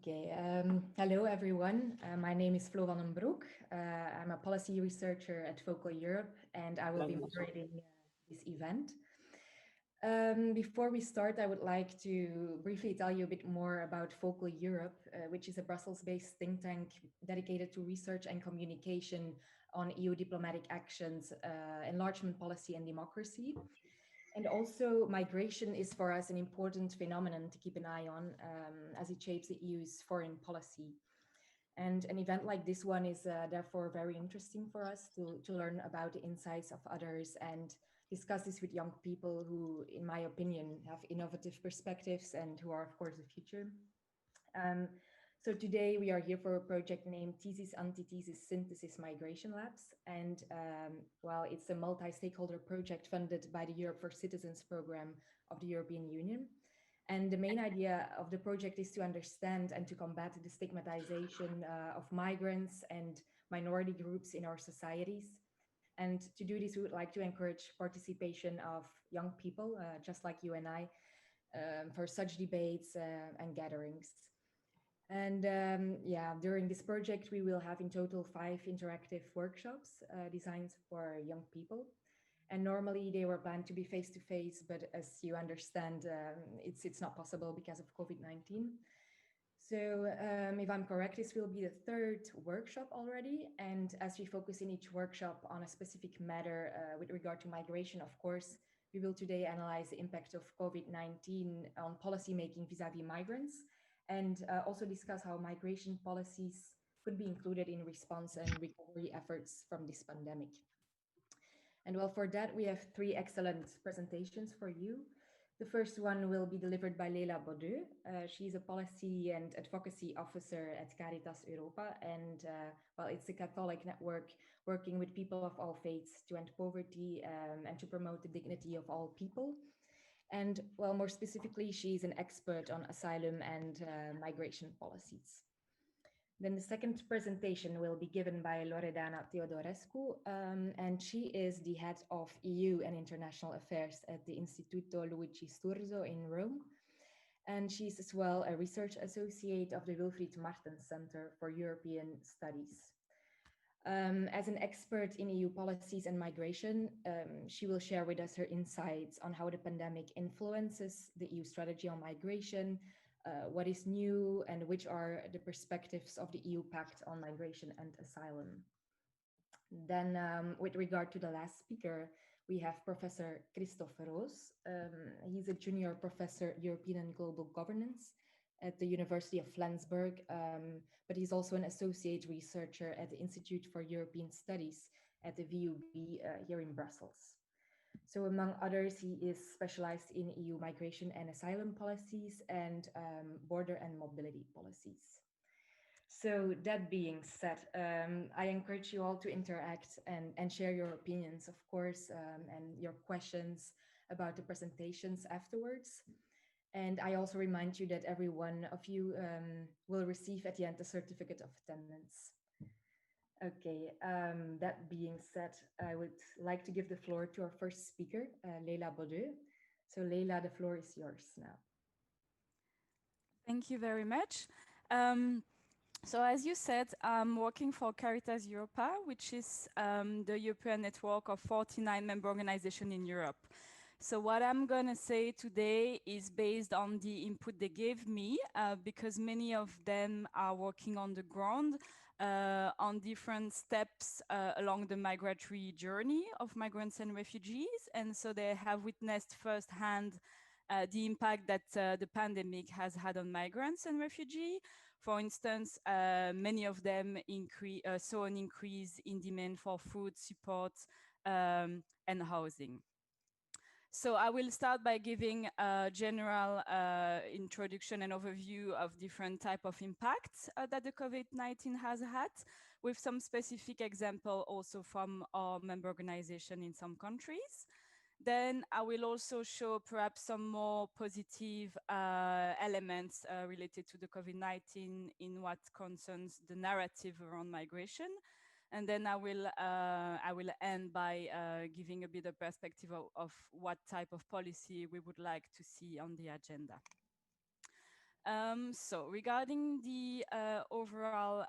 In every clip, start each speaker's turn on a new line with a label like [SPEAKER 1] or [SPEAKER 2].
[SPEAKER 1] Okay, hello everyone. My name is Flo van den Broek. I'm a policy researcher at Focal Europe and I will be moderating this event. Before we start, I would like to briefly tell you a bit more about Focal Europe, which is a Brussels-based think tank dedicated to research and communication on EU diplomatic actions, enlargement policy and democracy. And also migration is for us an important phenomenon to keep an eye on as it shapes the EU's foreign policy. And an event like this one is therefore very interesting for us to learn about the insights of others and discuss this with young people who, in my opinion, have innovative perspectives and who are, of course, the future. So today we are here for a project named Thesis, Antithesis, Synthesis Migration Labs. And well, it's a multi-stakeholder project funded by the Europe for Citizens program of the European Union. And the main idea of the project is to understand and to combat the stigmatization of migrants and minority groups in our societies. And to do this, we would like to encourage participation of young people, just like you and I, for such debates and gatherings. And yeah, during this project, we will have in total 5 interactive workshops designed for young people. And normally they were planned to be face-to-face, but as you understand, it's not possible because of COVID-19. So if I'm correct, this will be the 3rd workshop already. And as we focus in each workshop on a specific matter with regard to migration, of course, we will today analyze the impact of COVID-19 on policymaking vis-a-vis migrants, and also discuss how migration policies could be included in response and recovery efforts from this pandemic. And well, for that, we have 3 excellent presentations for you. The first one will be delivered by Leila Baudeux. She's a policy and advocacy officer at Caritas Europa. And well, it's a Catholic network working with people of all faiths to end poverty and to promote the dignity of all people. And well, more specifically, she's an expert on asylum and migration policies. Then the second presentation will be given by Loredana Theodorescu, and she is the head of EU and International Affairs at the Istituto Luigi Sturzo in Rome. And she's as well a research associate of the Wilfried Martens Center for European Studies. As an expert in EU policies and migration, she will share with us her insights on how the pandemic influences the EU strategy on migration, what is new, and which are the perspectives of the EU Pact on Migration and Asylum. Then with regard to the last speaker, we have Professor Christophe Roos. He's a junior professor, European and Global Governance at the University of Flensburg, but he's also an associate researcher at the Institute for European Studies at the VUB here in Brussels. So among others, he is specialized in EU migration and asylum policies and border and mobility policies. So that being said, I encourage you all to interact and share your opinions, of course, and your questions about the presentations afterwards. And I also remind you that every one of you will receive at the end a certificate of attendance. Okay, that being said, I would like to give the floor to our first speaker, Leila Baudeux. So Leila, the floor is yours now.
[SPEAKER 2] Thank you very much. So as you said, I'm working for Caritas Europa, which is the European network of 49 member organizations in Europe. So what I'm going to say today is based on the input they gave me, because many of them are working on the ground on different steps along the migratory journey of migrants and refugees. And so they have witnessed firsthand the impact that the pandemic has had on migrants and refugees. For instance, many of them saw an increase in demand for food support and housing. So I will start by giving a general introduction and overview of different type of impacts that the COVID-19 has had, with some specific example also from our member organization in some countries. Then I will also show perhaps some more positive elements related to the COVID-19 in what concerns the narrative around migration. And then I will end by giving a bit of perspective of what type of policy we would like to see on the agenda. So regarding the overall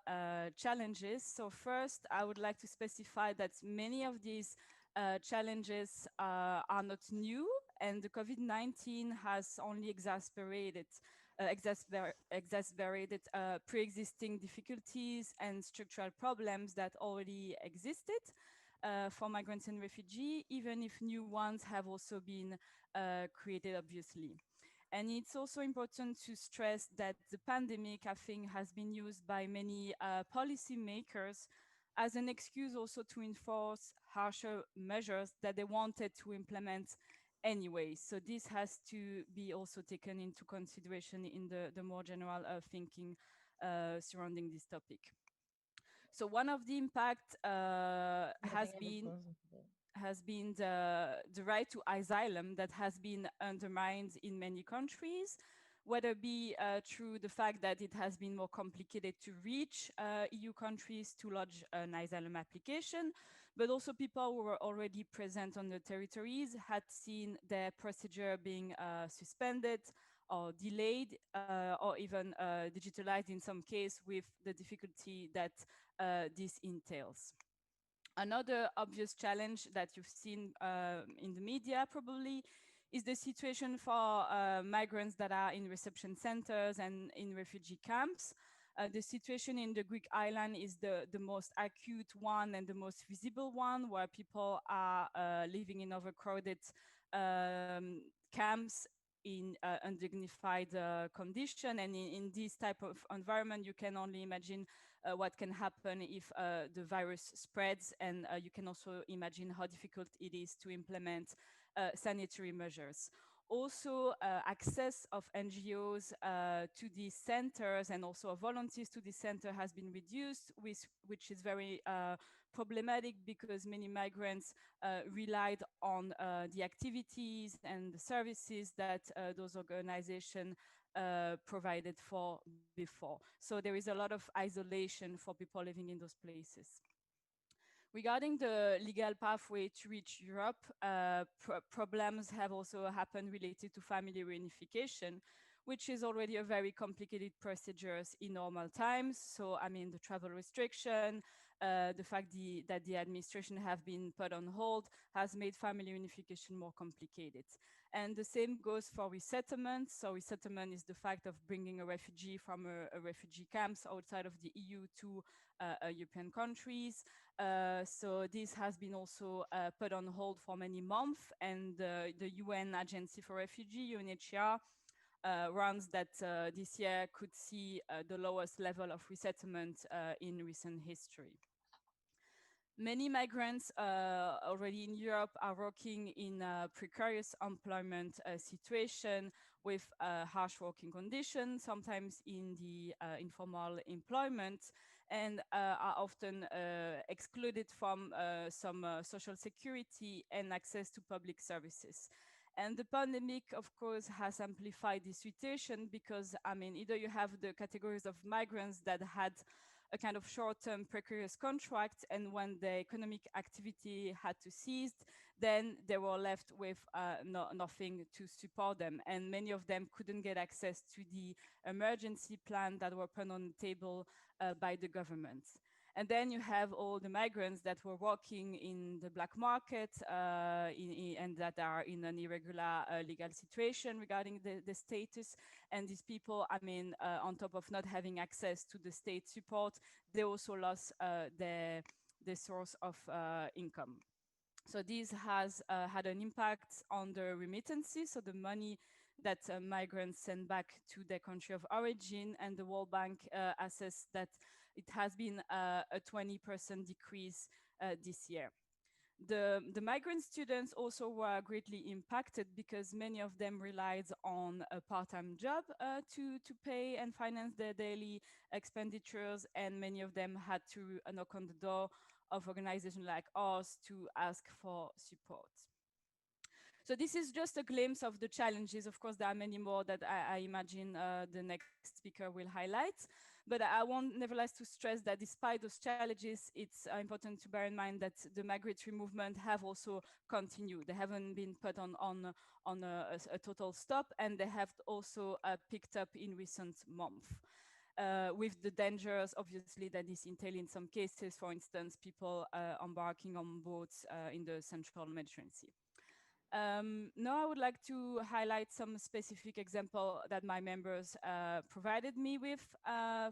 [SPEAKER 2] challenges, so first I would like to specify that many of these challenges are not new, and the COVID-19 has only exacerbated pre-existing difficulties and structural problems that already existed for migrants and refugees, even if new ones have also been created, obviously. And it's also important to stress that the pandemic, I think, has been used by many policymakers as an excuse also to enforce harsher measures that they wanted to implement anyway. So this has to be also taken into consideration in the more general thinking surrounding this topic. So one of the impact has been the right to asylum that has been undermined in many countries, whether it be through the fact that it has been more complicated to reach EU countries to lodge an asylum application, but also people who were already present on the territories had seen their procedure being suspended or delayed or even digitalized in some case with the difficulty that this entails. Another obvious challenge that you've seen in the media probably is the situation for migrants that are in reception centers and in refugee camps. The situation in the Greek island is the most acute one and the most visible one, where people are living in overcrowded camps in undignified condition. And in this type of environment, you can only imagine what can happen if the virus spreads. And you can also imagine how difficult it is to implement sanitary measures. Also, access of NGOs to these centers and also of volunteers to this center has been reduced, which is very problematic because many migrants relied on the activities and the services that those organizations provided for before. So there is a lot of isolation for people living in those places. Regarding the legal pathway to reach Europe, problems have also happened related to family reunification, which is already a very complicated procedure in normal times. So, I mean, the travel restriction, the fact that the administration have been put on hold has made family reunification more complicated. And the same goes for resettlement. So resettlement is the fact of bringing a refugee from a refugee camps outside of the EU to European countries. So this has been also put on hold for many months, and the UN Agency for Refugee, UNHCR, runs that this year could see the lowest level of resettlement in recent history. Many migrants already in Europe are working in a precarious employment situation with harsh working conditions, sometimes in the informal employment, and are often excluded from some social security and access to public services. And the pandemic, of course, has amplified this situation because, I mean, either you have the categories of migrants that had a kind of short-term precarious contract, and when the economic activity had to cease, then they were left with nothing to support them. And many of them couldn't get access to the emergency plan that were put on the table by the government. And then you have all the migrants that were working in the black market and that are in an irregular legal situation regarding the status. And these people, I mean, on top of not having access to the state support, they also lost their source of income. So this has had an impact on the remittances, so the money that migrants send back to their country of origin, and the World Bank assessed that it has been a 20% decrease this year. The migrant students also were greatly impacted because many of them relied on a part-time job to pay and finance their daily expenditures, and many of them had to knock on the door of organizations like ours to ask for support. So this is just a glimpse of the challenges. Of course, there are many more that I imagine the next speaker will highlight. But I want nevertheless to stress that despite those challenges, it's important to bear in mind that the migratory movement have also continued. They haven't been put on a total stop, and they have also picked up in recent months. With the dangers, obviously, that this entail in some cases, for instance, people embarking on boats in the central Mediterranean Sea. Now I would like to highlight some specific example that my members provided me with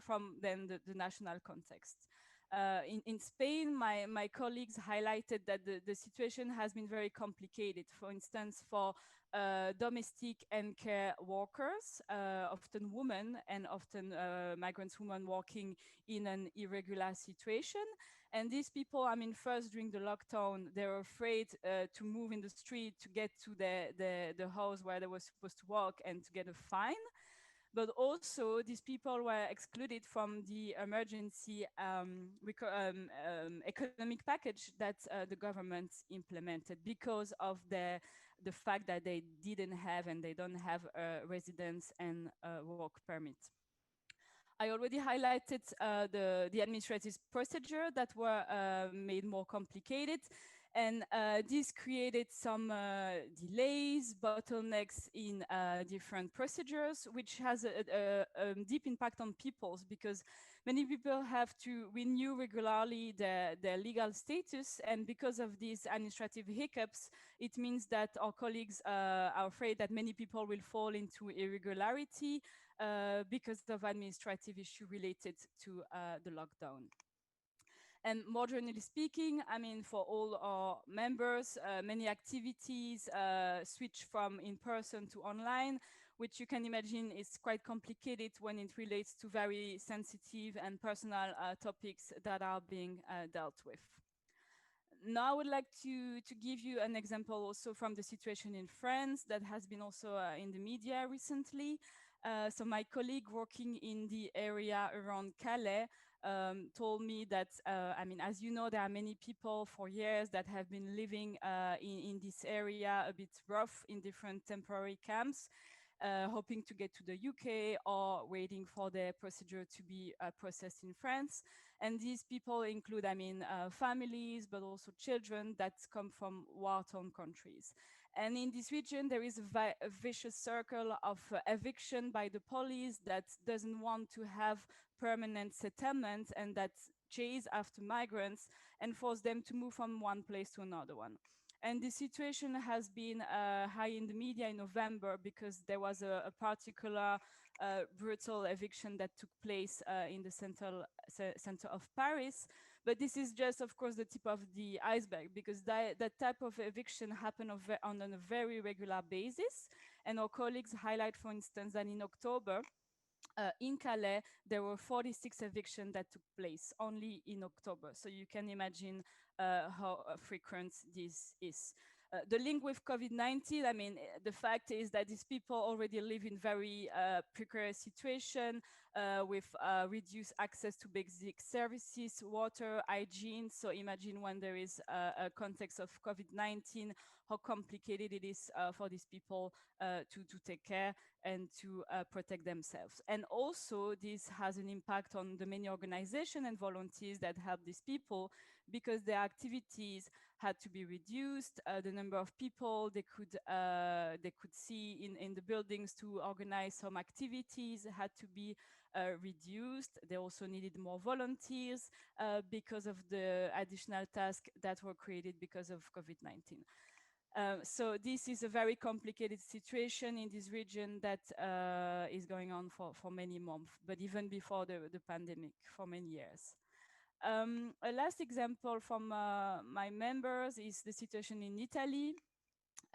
[SPEAKER 2] from then the national context. In Spain, my colleagues highlighted that the situation has been very complicated. For instance, for domestic and care workers, often women and often migrant women working in an irregular situation. And these people, I mean, first during the lockdown, they were afraid to move in the street to get to the house where they were supposed to work and to get a fine. But also, these people were excluded from the emergency economic package that the government implemented because of the fact that they didn't have and they don't have a residence and a work permit. I already highlighted the administrative procedure that were made more complicated. And this created some delays, bottlenecks in different procedures, which has a deep impact on peoples because many people have to renew regularly their legal status. And because of these administrative hiccups, it means that our colleagues are afraid that many people will fall into irregularity because of administrative issues related to the lockdown. And more generally speaking, I mean, for all our members, many activities switch from in-person to online, which you can imagine is quite complicated when it relates to very sensitive and personal topics that are being dealt with. Now I would like to give you an example also from the situation in France that has been also in the media recently. So my colleague working in the area around Calais told me that, I mean, as you know, there are many people for years that have been living in this area a bit rough in different temporary camps, hoping to get to the UK or waiting for their procedure to be processed in France. And these people include, I mean, families, but also children that come from war-torn countries. And in this region, there is a vicious circle of eviction by the police that doesn't want to have permanent settlement and that chase after migrants and force them to move from one place to another one. And the situation has been high in the media in November because there was a particular brutal eviction that took place in the center of Paris. But this is just, of course, the tip of the iceberg because that type of eviction happened on a very regular basis. And our colleagues highlight, for instance, that in October, in Calais, there were 46 evictions that took place only in October. So you can imagine how frequent this is. The link with COVID-19, I mean, the fact is that these people already live in very precarious situation with reduced access to basic services, water, hygiene. So imagine when there is a context of COVID-19, how complicated it is for these people to take care and to protect themselves. And also this has an impact on the many organizations and volunteers that help these people because their activities had to be reduced. The number of people they could see in the buildings to organize some activities had to be reduced. They also needed more volunteers because of the additional tasks that were created because of COVID-19. So this is a very complicated situation in this region that is going on for many months, but even before the pandemic, for many years. A last example from my members is the situation in Italy.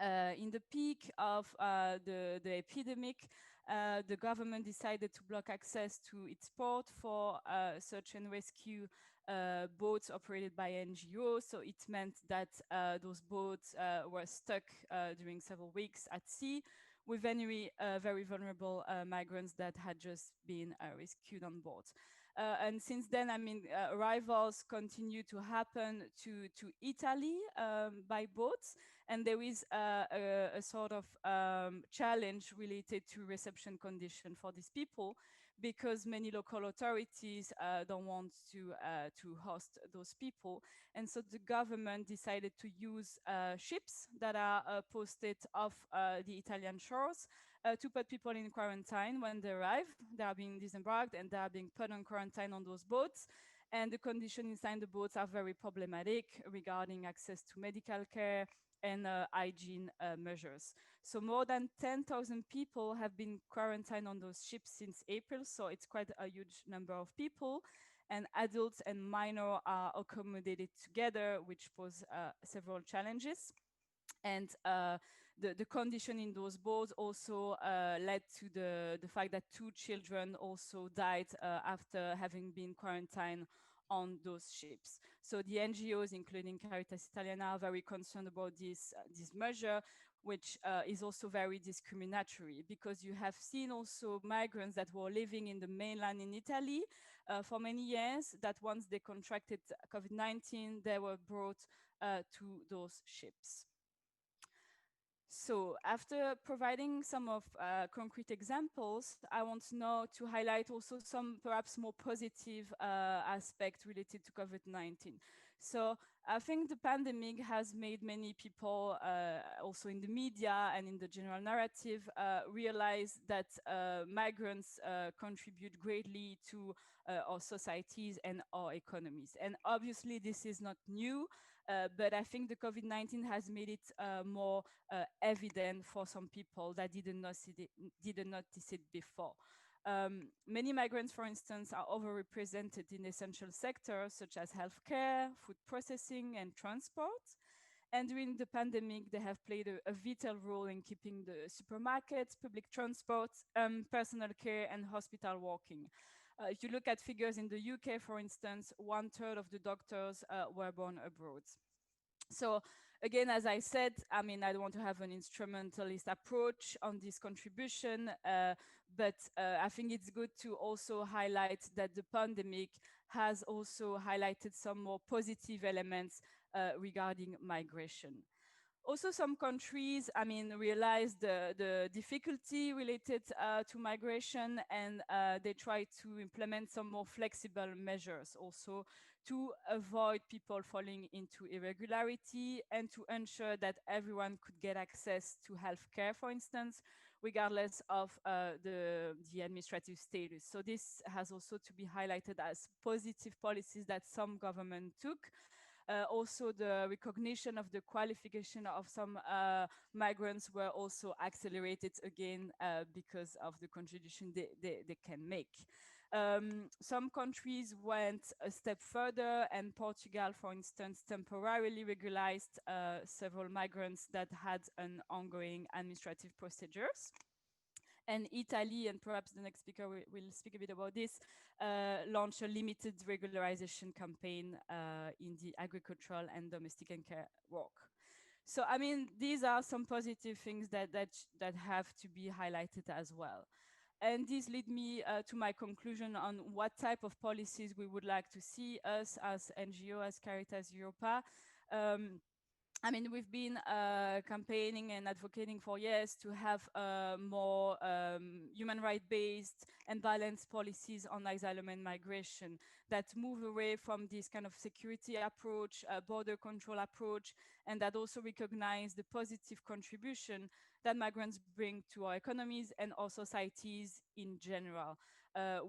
[SPEAKER 2] In the peak of the epidemic, the government decided to block access to its port for search and rescue boats operated by NGOs. So it meant that those boats were stuck during several weeks at sea with very vulnerable migrants that had just been rescued on board. And since then, I mean, arrivals continue to happen to Italy by boats. And there is a sort of challenge related to reception condition for these people, because many local authorities don't want to host those people. And so the government decided to use ships that are posted off the Italian shores to put people in quarantine when they arrive. They are being disembarked and they are being put on quarantine on those boats. And the conditions inside the boats are very problematic regarding access to medical care and hygiene measures. So more than 10,000 people have been quarantined on those ships since April, so it's quite a huge number of people. And adults and minors are accommodated together, which pose several challenges. And the condition in those boats also led to the fact that 2 children also died after having been quarantined on those ships. So the NGOs, including Caritas Italiana, are very concerned about this measure, which is also very discriminatory, because you have seen also migrants that were living in the mainland in Italy for many years, that once they contracted COVID-19, they were brought to those ships. So after providing some of concrete examples, I want now to highlight also some perhaps more positive aspects related to COVID-19. So I think the pandemic has made many people, also in the media and in the general narrative, realize that migrants contribute greatly to our societies and our economies. And obviously this is not new. But I think the COVID-19 has made it more evident for some people that didn't notice it before. Many migrants, for instance, are overrepresented in essential sectors such as healthcare, food processing, and transport. And during the pandemic, they have played a vital role in keeping the supermarkets, public transport, personal care, and hospital working. If you look at figures in the UK, for instance, 1/3 of the doctors were born abroad. So again, as I said, I mean, I don't want to have an instrumentalist approach on this contribution, but I think it's good to also highlight that the pandemic has also highlighted some more positive elements regarding migration. Also, some countries, I mean, realize the difficulty related to migration, and they try to implement some more flexible measures also to avoid people falling into irregularity and to ensure that everyone could get access to healthcare, for instance, regardless of the administrative status. So this has also to be highlighted as positive policies that some government took. Also, the recognition of the qualification of some migrants were also accelerated again because of the contribution they can make. Some countries went a step further, and Portugal, for instance, temporarily regularized several migrants that had an ongoing administrative procedures. And Italy, and perhaps the next speaker will speak a bit about this, launched a limited regularization campaign in the agricultural and domestic and care work. So, I mean, these are some positive things that have to be highlighted as well. And this leads me to my conclusion on what type of policies we would like to see us as NGO, as Caritas Europa. I mean, we've been campaigning and advocating for years to have more human rights-based and balanced policies on asylum and migration that move away from this kind of security approach, border control approach, and that also recognize the positive contribution that migrants bring to our economies and our societies in general.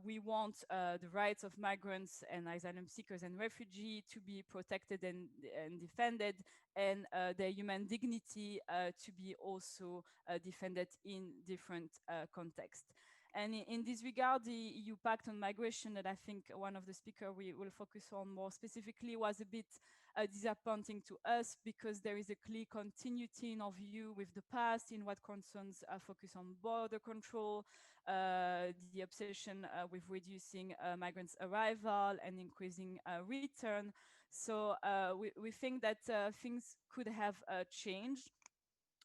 [SPEAKER 2] We want the rights of migrants and asylum seekers and refugees to be protected and defended, and their human dignity to be also defended in different contexts. And in this regard, the EU Pact on Migration that I think one of the speakers we will focus on more specifically was a bit disappointing to us, because there is a clear continuity in our view with the past in what concerns focus on border control, the obsession with reducing migrants' arrival and increasing return. So we think that things could have changed.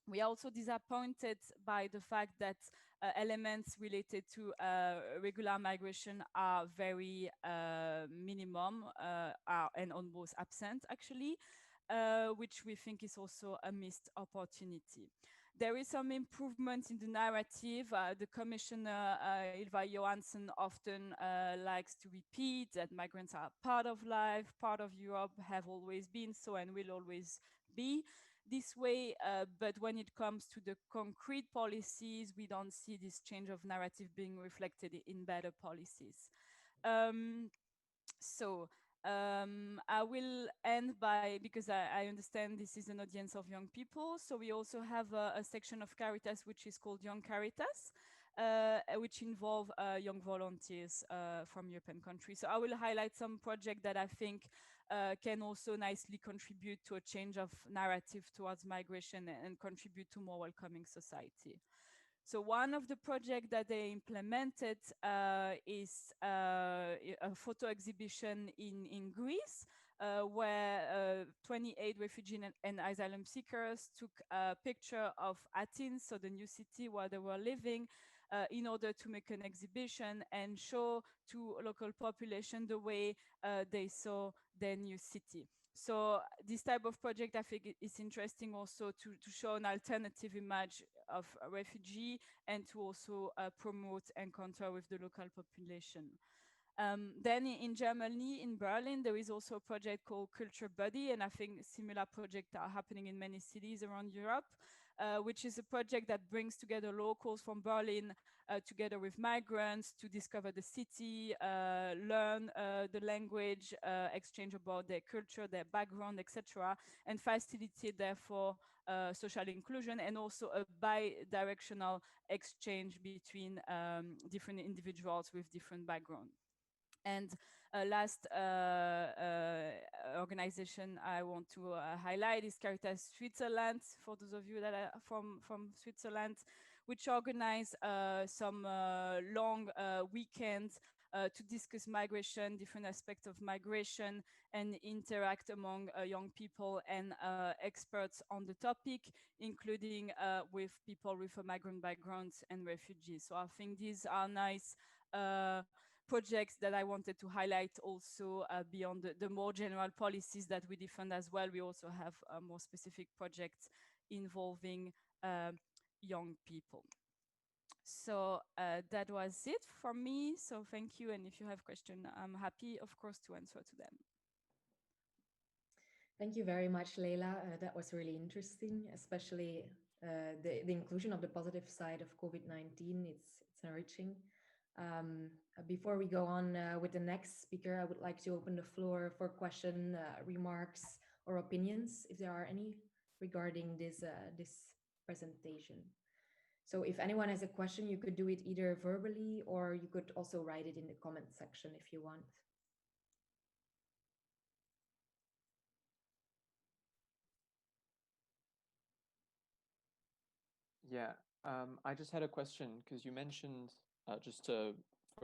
[SPEAKER 2] We are also disappointed by the fact that elements related to regular migration are very minimum and almost absent, actually. which we think is also a missed opportunity. There is some improvement in the narrative. The Commissioner, Ylva Johansson, often likes to repeat that migrants are part of life, part of Europe, have always been so and will always be this way. But when it comes to the concrete policies, we don't see this change of narrative being reflected in better policies. I will end by, because I understand this is an audience of young people, so we also have a section of Caritas which is called Young Caritas, which involve young volunteers from European countries. So I will highlight some projects that I think can also nicely contribute to a change of narrative towards migration and contribute to more welcoming society. So one of the projects that they implemented is a photo exhibition in Greece, where 28 refugees and asylum seekers took a picture of Athens, so the new city where they were living, in order to make an exhibition and show to local population the way they saw their new city. So this type of project, I think, is interesting also to show an alternative image of a refugee and to also promote encounter with the local population. Then in Germany, in Berlin, there is also a project called Culture Buddy, and I think similar projects are happening in many cities around Europe, which is a project that brings together locals from Berlin together with migrants to discover the city, learn the language, exchange about their culture, their background, etc., and facilitate therefore social inclusion and also a bi-directional exchange between different individuals with different backgrounds. And last organization I want to highlight is Caritas Switzerland, for those of you that are from Switzerland, which organize some long weekends to discuss migration, different aspects of migration, and interact among young people and experts on the topic, including with people with a migrant backgrounds and refugees. So I think these are nice projects that I wanted to highlight also beyond the more general policies that we defend as well. We also have more specific projects involving young people. So that was it from me. So thank you. And if you have questions, I'm happy, of course, to answer to them.
[SPEAKER 1] Thank you very much, Leila. That was really interesting, especially the inclusion of the positive side of COVID-19. It's enriching. Before we go on with the next speaker, I would like to open the floor for questions, remarks, or opinions, if there are any, regarding this presentation. So if anyone has a question, you could do it either verbally or you could also write it in the comment section if you want.
[SPEAKER 3] Yeah, I just had a question because you mentioned, just to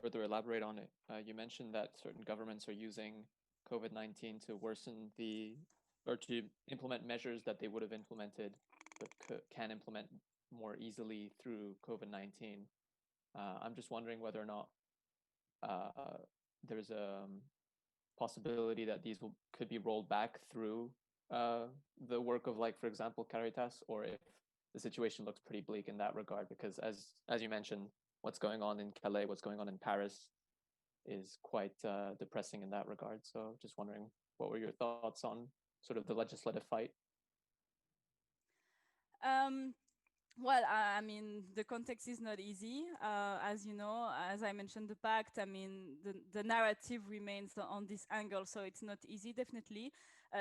[SPEAKER 3] further elaborate on it, you mentioned that certain governments are using COVID-19 to worsen or to implement measures that they would have implemented, but can implement more easily through COVID-19. I'm just wondering whether or not there's a possibility that these could be rolled back through the work of, like, for example, Caritas, or if the situation looks pretty bleak in that regard, because as you mentioned, what's going on in Calais, what's going on in Paris is quite depressing in that regard. So just wondering, what were your thoughts on sort of the legislative fight?
[SPEAKER 2] Well, I mean, the context is not easy. As you know, as I mentioned, the pact, I mean, the narrative remains on this angle, so it's not easy, definitely.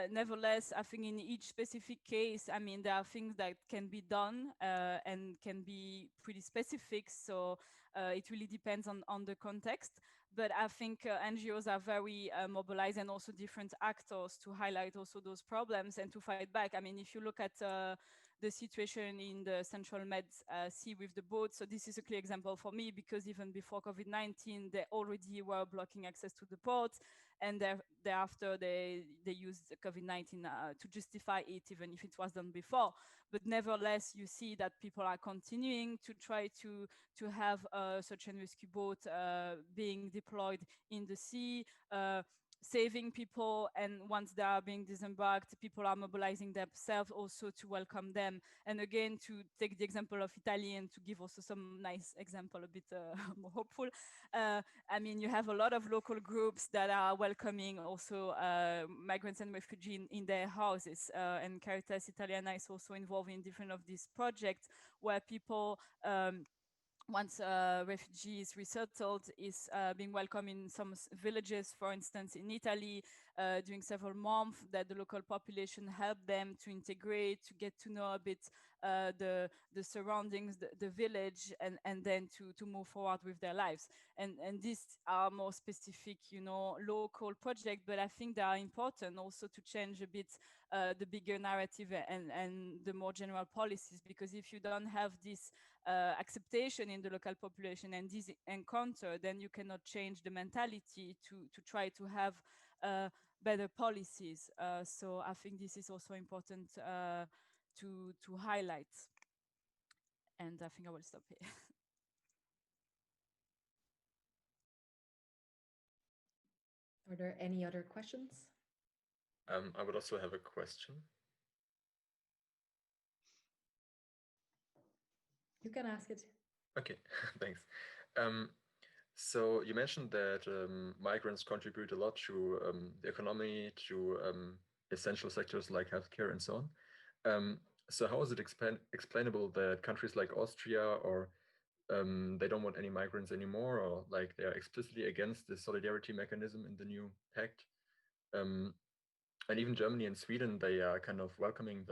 [SPEAKER 2] Nevertheless, I think in each specific case, I mean, there are things that can be done and can be pretty specific, so it really depends on the context. But I think NGOs are very mobilized, and also different actors, to highlight also those problems and to fight back. I mean, if you look at the situation in the Central Med Sea with the boats. So this is a clear example for me, because even before COVID-19, they already were blocking access to the ports, and thereafter they used COVID-19 to justify it, even if it was done before. But nevertheless, you see that people are continuing to try to have search and rescue boat being deployed in the sea. saving people, and once they are being disembarked, people are mobilizing themselves also to welcome them. And again, to take the example of Italy and to give also some nice example, a bit more hopeful. I mean, you have a lot of local groups that are welcoming also migrants and refugees in their houses. And Caritas Italiana is also involved in different of these projects where people once a refugee is resettled, is being welcomed in some villages, for instance, in Italy, during several months, that the local population help them to integrate, to get to know a bit the surroundings, the village, and then to move forward with their lives. And these are more specific, you know, local projects, but I think they are important also to change a bit the bigger narrative and the more general policies, because if you don't have this acceptation in the local population and this encounter, then you cannot change the mentality to try to have better policies. So I think this is also important to highlight. And I think I will stop here.
[SPEAKER 1] Are there any other questions?
[SPEAKER 4] I would also have a question.
[SPEAKER 1] You can ask it.
[SPEAKER 4] Okay, thanks. So you mentioned that migrants contribute a lot to the economy, to essential sectors like healthcare and so on. So how is it explainable that countries like Austria or they don't want any migrants anymore, or like they are explicitly against the solidarity mechanism in the new pact? And even Germany and Sweden, they are kind of welcoming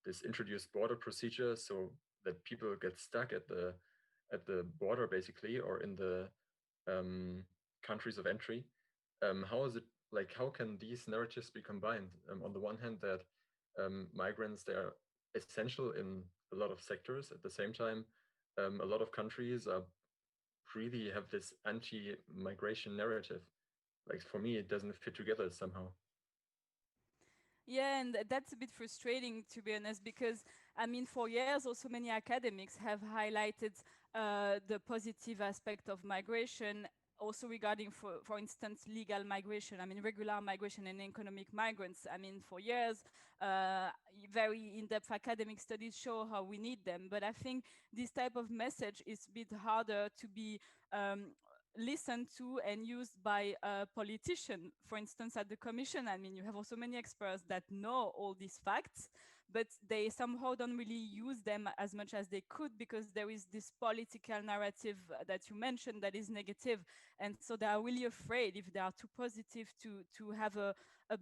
[SPEAKER 4] this introduced border procedure so that people get stuck at the border basically, or in the countries of entry. How is it, like, how can these narratives be combined? On the one hand, that migrants, they are essential in a lot of sectors. At the same time, a lot of countries are really have this anti-migration narrative. Like, for me, it doesn't fit together somehow.
[SPEAKER 2] Yeah, and that's a bit frustrating, to be honest, because I mean, for years, also many academics have highlighted the positive aspect of migration, also regarding, for instance, legal migration. I mean, regular migration and economic migrants. I mean, for years, very in-depth academic studies show how we need them. But I think this type of message is a bit harder to be listened to and used by a politician. For instance, at the Commission, I mean, you have also many experts that know all these facts, but they somehow don't really use them as much as they could, because there is this political narrative that you mentioned that is negative. And so they are really afraid, if they are too positive, to have a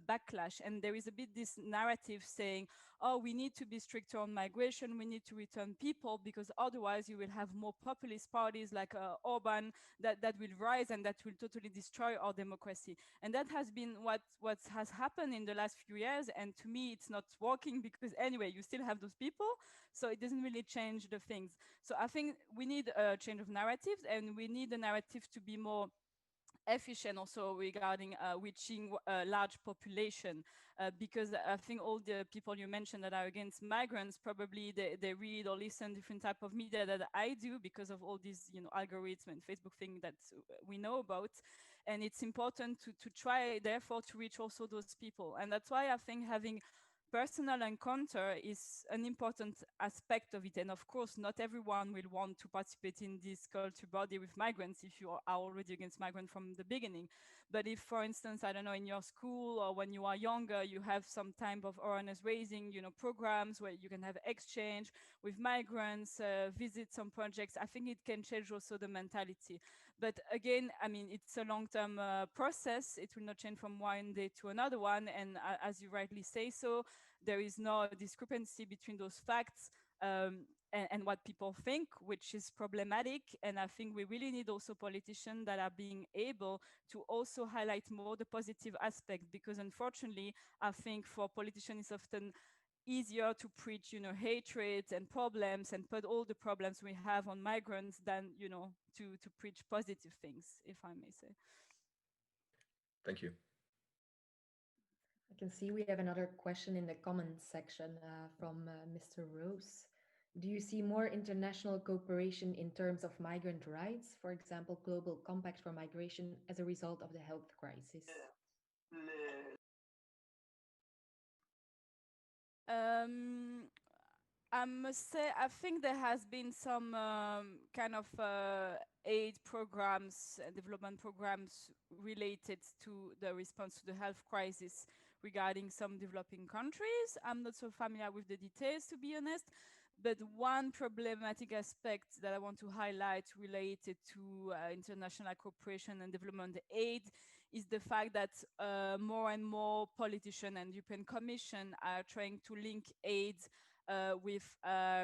[SPEAKER 2] backlash. And there is a bit this narrative saying, oh, we need to be stricter on migration, we need to return people, because otherwise you will have more populist parties like Orban that will rise and that will totally destroy our democracy. And that has been what has happened in the last few years. And to me, it's not working, because anyway, you still have those people. So it doesn't really change the things. So I think we need a change of narratives, and we need the narrative to be more efficient also regarding reaching a large population, because I think all the people you mentioned that are against migrants, probably they read or listen different type of media that I do, because of all these, you know, algorithms and Facebook thing that we know about. And it's important to try therefore to reach also those people. And that's why I think having personal encounter is an important aspect of it. And of course, not everyone will want to participate in this culture body with migrants if you are already against migrants from the beginning. But if, for instance, I don't know, in your school or when you are younger, you have some type of awareness raising, you know, programs where you can have exchange with migrants, visit some projects, I think it can change also the mentality. But again, I mean, it's a long-term process. It will not change from one day to another one. And as you rightly say so, there is no discrepancy between those facts and what people think, which is problematic. And I think we really need also politicians that are being able to also highlight more the positive aspect, because unfortunately, I think for politicians it's often easier to preach, you know, hatred and problems and put all the problems we have on migrants than, you know, to preach positive things, if I may say.
[SPEAKER 4] Thank you.
[SPEAKER 1] I can see we have another question in the comments section from Mr. Rose. Do you see more international cooperation in terms of migrant rights, for example, Global Compact for Migration, as a result of the health crisis?
[SPEAKER 2] I must say, I think there has been some kind of aid programs, development programs related to the response to the health crisis regarding some developing countries. I'm not so familiar with the details, to be honest, but one problematic aspect that I want to highlight related to international cooperation and development aid is the fact that more and more politicians and European Commission are trying to link aid with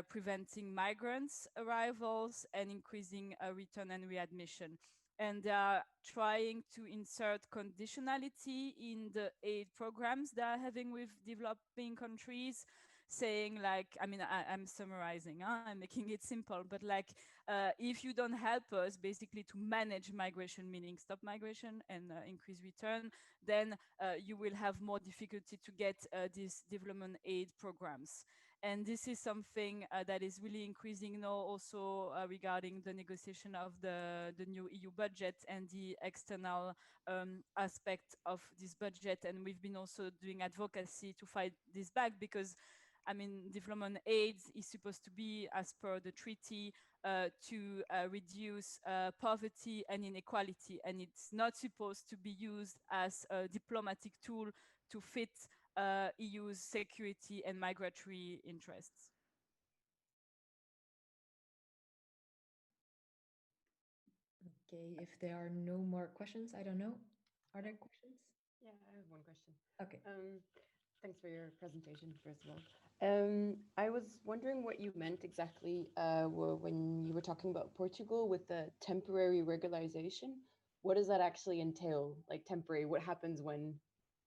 [SPEAKER 2] preventing migrants' arrivals and increasing return and readmission. And they are trying to insert conditionality in the aid programs they are having with developing countries, saying like, I mean, I'm summarizing, I'm making it simple, but like, if you don't help us basically to manage migration, meaning stop migration and increase return, then you will have more difficulty to get these development aid programs. And this is something that is really increasing now also regarding the negotiation of the new EU budget and the external aspect of this budget. And we've been also doing advocacy to fight this back because I mean, development aid is supposed to be, as per the treaty, to reduce poverty and inequality. And it's not supposed to be used as a diplomatic tool to fit EU's security and migratory interests.
[SPEAKER 1] Okay, if there are no more questions, I don't know. Are there questions?
[SPEAKER 5] Yeah, I have one question.
[SPEAKER 1] Okay.
[SPEAKER 5] Thanks for your presentation, first of all. I was wondering what you meant exactly when you were talking about Portugal with the temporary regularization. What does that actually entail? Like temporary, what happens when,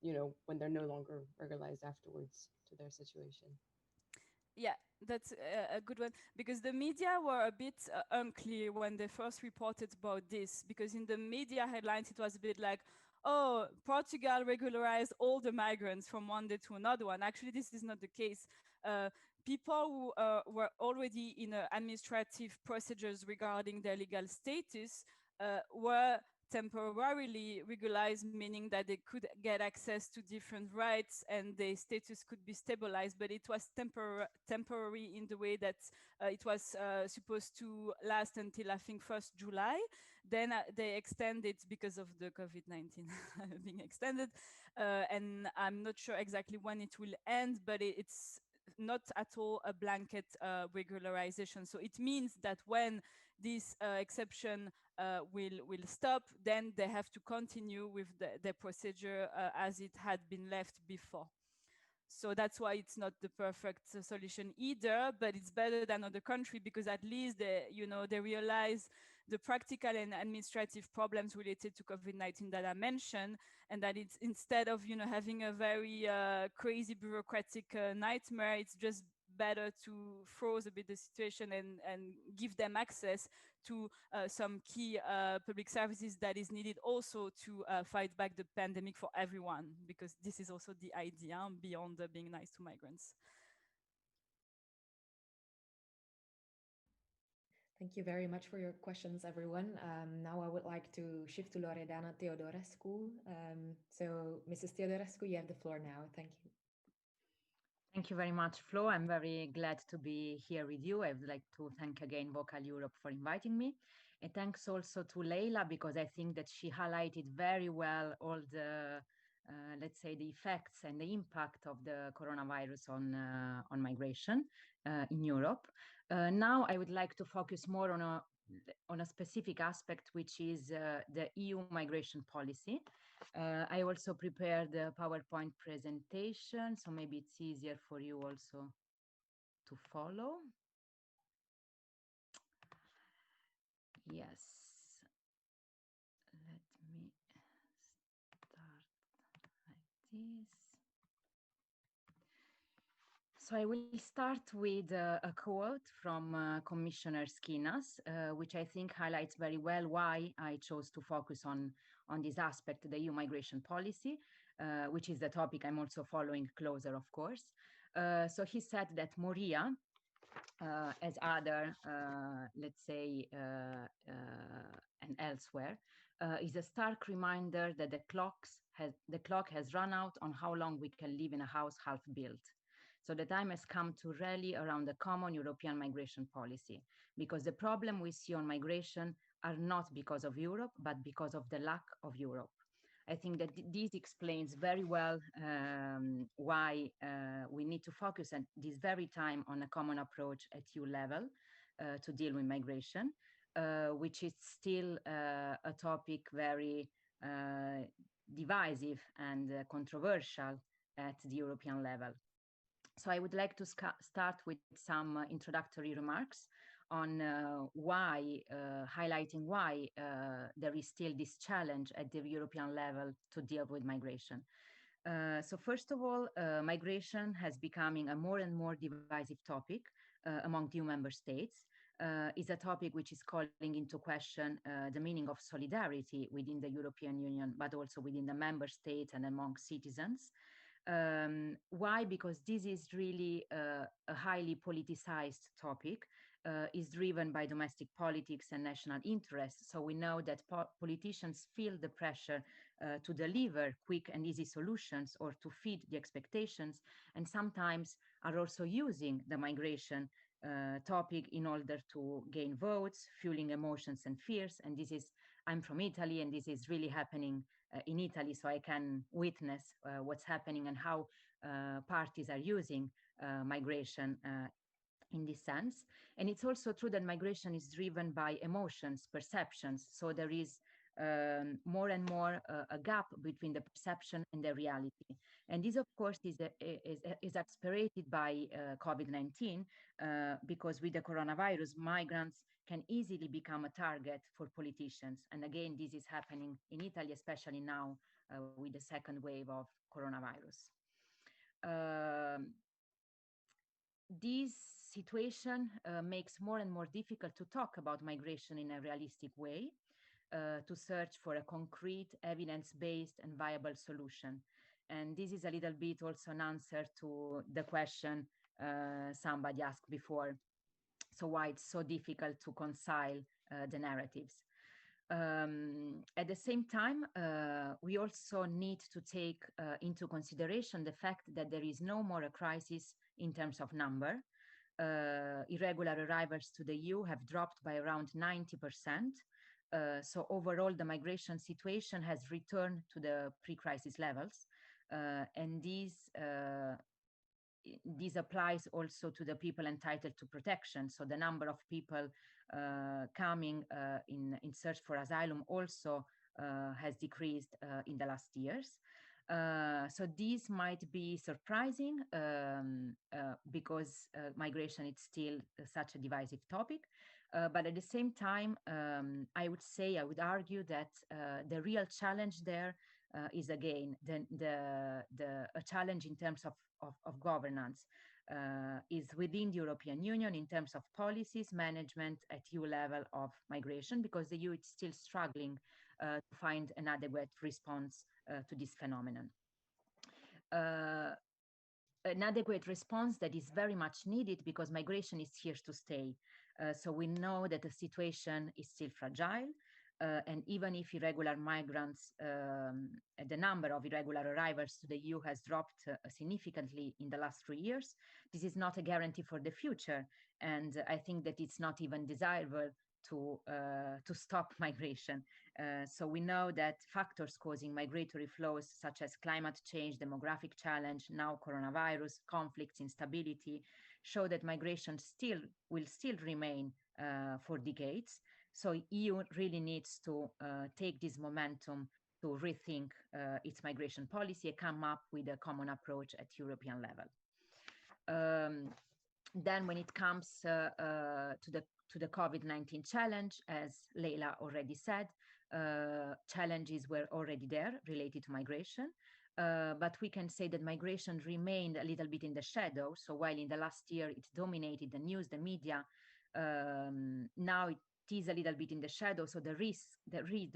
[SPEAKER 5] you know, when they're no longer regularized afterwards to their situation?
[SPEAKER 2] Yeah, that's a good one, because the media were a bit unclear when they first reported about this, because in the media headlines, it was a bit like, oh, Portugal regularized all the migrants from one day to another one. Actually, this is not the case. People who were already in administrative procedures regarding their legal status were temporarily regularized, meaning that they could get access to different rights and their status could be stabilized, but it was temporary in the way that it was supposed to last until, I think, 1st July. Then they extended because of the COVID-19 being extended. And I'm not sure exactly when it will end, but it's not at all a blanket regularization. So it means that when this exception will stop, then they have to continue with the procedure as it had been left before. So that's why it's not the perfect solution either, but it's better than other countries because at least they realize the practical and administrative problems related to COVID-19 that I mentioned, and that it's instead of having a very crazy bureaucratic nightmare, it's just better to froze a bit the situation and give them access to some key public services that is needed also to fight back the pandemic for everyone, because this is also the idea beyond being nice to migrants.
[SPEAKER 1] Thank you very much for your questions, everyone. Now I would like to shift to Loredana Teodorescu. So Mrs. Teodorescu, you have the floor now. Thank you.
[SPEAKER 6] Thank you very much, Flo. I'm very glad to be here with you. I would like to thank again Vocal Europe for inviting me. And thanks also to Leila, because I think that she highlighted very well all the, let's say, the effects and the impact of the coronavirus on migration in Europe. Now I would like to focus more on a specific aspect, which is the EU migration policy. I also prepared a PowerPoint presentation, so maybe it's easier for you also to follow. Yes. Let me start like this. So I will start with a quote from Commissioner Skinas, which I think highlights very well why I chose to focus on this aspect, the EU migration policy, which is the topic I'm also following closer, of course. So he said that Moria as other, let's say, and elsewhere, is a stark reminder that the clock has run out on how long we can live in a house half built. So the time has come to rally around a common European migration policy, because the problem we see on migration are not because of Europe, but because of the lack of Europe. I think that this explains very well why we need to focus at this very time on a common approach at EU level to deal with migration, which is still a topic very divisive and controversial at the European level. So I would like to start with some introductory remarks on highlighting why there is still this challenge at the European level to deal with migration. So first of all, migration has becoming a more and more divisive topic among EU member states. Is a topic which is calling into question the meaning of solidarity within the European Union, but also within the member states and among citizens. Why? Because this is really a highly politicized topic, is driven by domestic politics and national interests. So we know that politicians feel the pressure to deliver quick and easy solutions or to feed the expectations, and sometimes are also using the migration topic in order to gain votes, fueling emotions and fears. And this is, I'm from Italy, and this is really happening in Italy, so I can witness what's happening and how parties are using migration in this sense. And it's also true that migration is driven by emotions, perceptions. So there is more and more a gap between the perception and the reality. And this, of course, is exacerbated by COVID-19, because with the coronavirus, migrants can easily become a target for politicians. And again, this is happening in Italy, especially now with the second wave of coronavirus. This situation makes more and more difficult to talk about migration in a realistic way, to search for a concrete, evidence-based and viable solution. And this is a little bit also an answer to the question somebody asked before. So why it's so difficult to reconcile the narratives. At the same time, we also need to take into consideration the fact that there is no more a crisis in terms of number. Irregular arrivals to the EU have dropped by around 90%. So overall, the migration situation has returned to the pre-crisis levels. And this applies also to the people entitled to protection. So the number of people coming in search for asylum also has decreased in the last years. So this might be surprising because migration is still such a divisive topic. But at the same time, I would argue that the real challenge there is again a challenge in terms of governance, is within the European Union in terms of policies, management at EU level of migration, because the EU is still struggling to find an adequate response to this phenomenon. An adequate response that is very much needed because migration is here to stay. So we know that the situation is still fragile. And even if irregular migrants, the number of irregular arrivals to the EU has dropped significantly in the last 3 years, this is not a guarantee for the future. And I think that it's not even desirable to stop migration. So we know that factors causing migratory flows such as climate change, demographic challenge, now coronavirus, conflicts, instability, show that migration will still remain for decades. So EU really needs to take this momentum to rethink its migration policy and come up with a common approach at European level. Then when it comes to the COVID-19 challenge, as Leila already said, challenges were already there related to migration. But we can say that migration remained a little bit in the shadow. So while in the last year it dominated the news, the media, now it is a little bit in the shadow. So there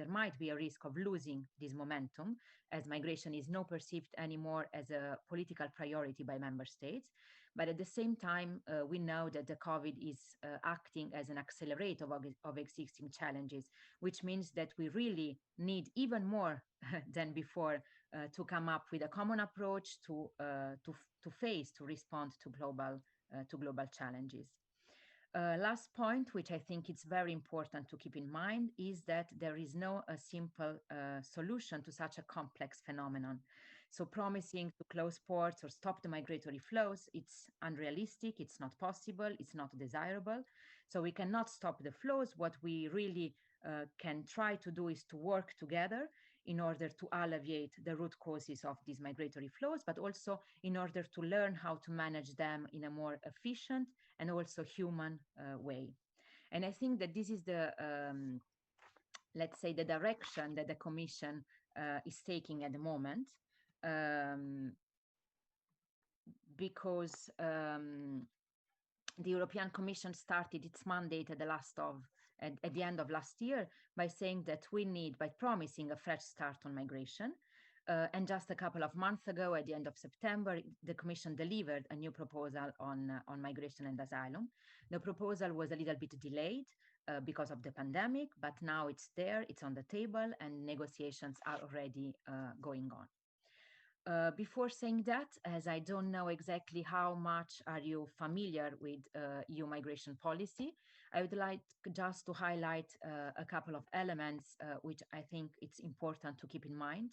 [SPEAKER 6] might be a risk of losing this momentum, as migration is not perceived anymore as a political priority by member states. But at the same time, we know that the COVID is acting as an accelerator of existing challenges, which means that we really need even more than before to come up with a common approach to respond to global challenges. Last point, which I think it's very important to keep in mind, is that there is no a simple solution to such a complex phenomenon. So promising to close ports or stop the migratory flows, it's unrealistic, it's not possible, it's not desirable. So we cannot stop the flows. What we really can try to do is to work together in order to alleviate the root causes of these migratory flows, but also in order to learn how to manage them in a more efficient and also human way. And I think that this is the, let's say, the direction that the Commission is taking at the moment, because the European Commission started its mandate at the end of last year by saying that by promising a fresh start on migration. And just a couple of months ago, at the end of September, the Commission delivered a new proposal on migration and asylum. The proposal was a little bit delayed because of the pandemic, but now it's there, it's on the table, and negotiations are already going on. Before saying that, as I don't know exactly how much are you familiar with EU migration policy, I would like just to highlight a couple of elements which I think it's important to keep in mind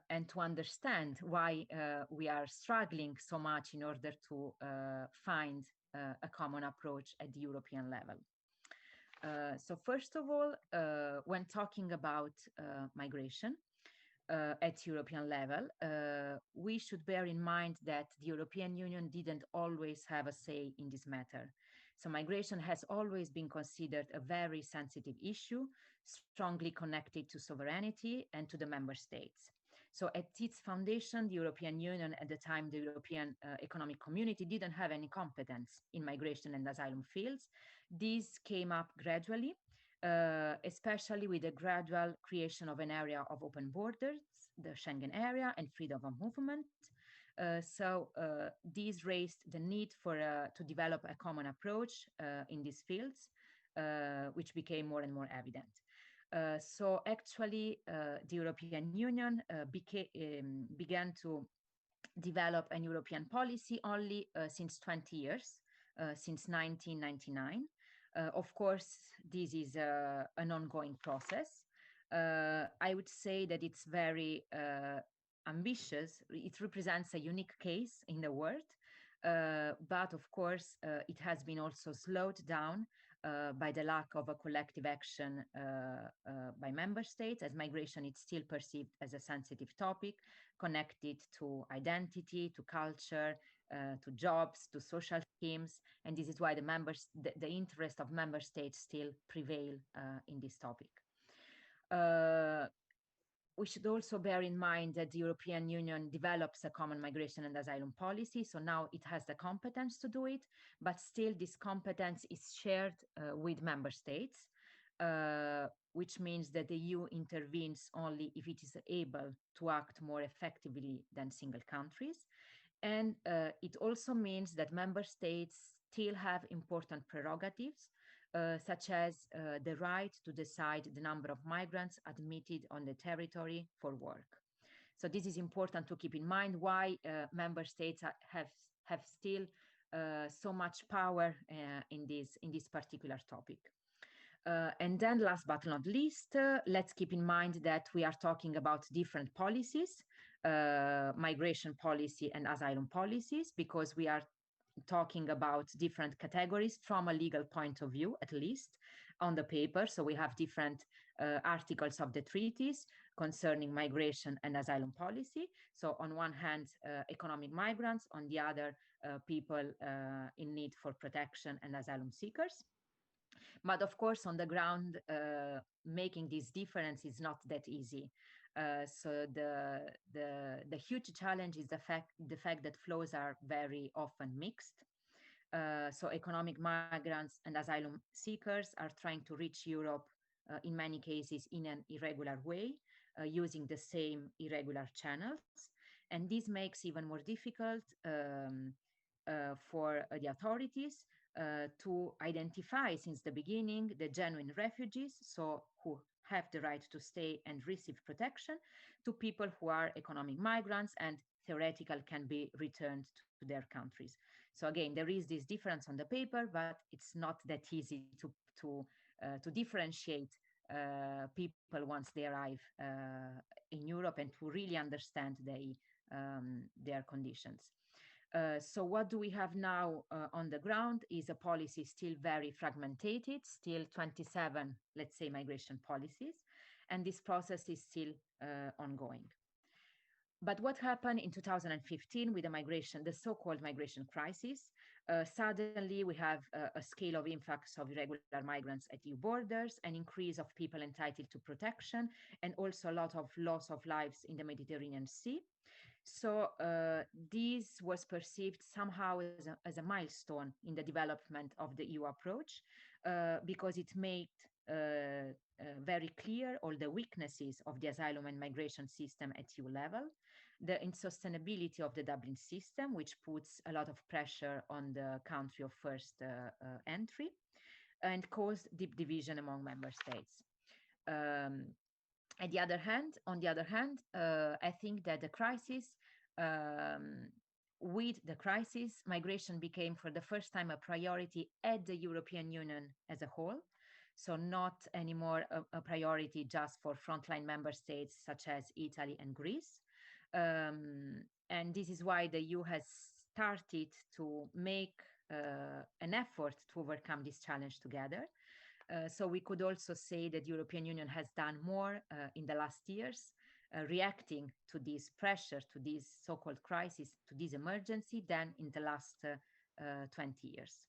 [SPEAKER 6] and to understand why we are struggling so much in order to find a common approach at the European level. So first of all, when talking about migration, at European level, we should bear in mind that the European Union didn't always have a say in this matter. So migration has always been considered a very sensitive issue, strongly connected to sovereignty and to the member states. So at its foundation, the European Union, at the time, the European Economic Community, didn't have any competence in migration and asylum fields. These came up gradually, especially with the gradual creation of an area of open borders, the Schengen area, and freedom of movement. So these raised the need to develop a common approach in these fields, which became more and more evident. So actually, the European Union began to develop an European policy only since 20 years, since 1999. Of course, this is an ongoing process. I would say that it's very ambitious. It represents a unique case in the world, but of course, it has been also slowed down by the lack of a collective action by member states, as migration is still perceived as a sensitive topic connected to identity, to culture, to jobs, to social schemes, and this is why the interest of member states still prevail in this topic. We should also bear in mind that the European Union develops a common migration and asylum policy, so now it has the competence to do it, but still this competence is shared with member states, which means that the EU intervenes only if it is able to act more effectively than single countries. And it also means that member states still have important prerogatives, such as the right to decide the number of migrants admitted on the territory for work. So this is important to keep in mind why member states have still so much power in this particular topic. And then last but not least, let's keep in mind that we are talking about different policies, migration policy and asylum policies, because we are talking about different categories from a legal point of view, at least on the paper. So we have different articles of the treaties concerning migration and asylum policy. So on one hand, economic migrants, on the other, people in need for protection and asylum seekers. But of course, on the ground, making this difference is not that easy. So the huge challenge is the fact that flows are very often mixed. So economic migrants and asylum seekers are trying to reach Europe in many cases in an irregular way, using the same irregular channels. And this makes even more difficult for the authorities to identify since the beginning the genuine refugees, so who have the right to stay and receive protection, to people who are economic migrants and theoretical can be returned to their countries. So again, there is this difference on the paper, but it's not that easy to differentiate people once they arrive in Europe and to really understand their conditions. So what do we have now on the ground is a policy still very fragmented, still 27, let's say, migration policies, and this process is still ongoing. But what happened in 2015 with the so-called migration crisis? Suddenly we have a scale of influx of irregular migrants at EU borders, an increase of people entitled to protection, and also a lot of loss of lives in the Mediterranean Sea. So this was perceived somehow as a milestone in the development of the EU approach, because it made very clear all the weaknesses of the asylum and migration system at EU level, the insustainability of the Dublin system, which puts a lot of pressure on the country of first entry, and caused deep division among member states. On the other hand, I think that with the crisis, migration became for the first time a priority at the European Union as a whole. So not anymore a priority just for frontline member states such as Italy and Greece. And this is why the EU has started to make an effort to overcome this challenge together. So we could also say that the European Union has done more in the last years, reacting to this pressure, to this so-called crisis, to this emergency than in the last 20 years.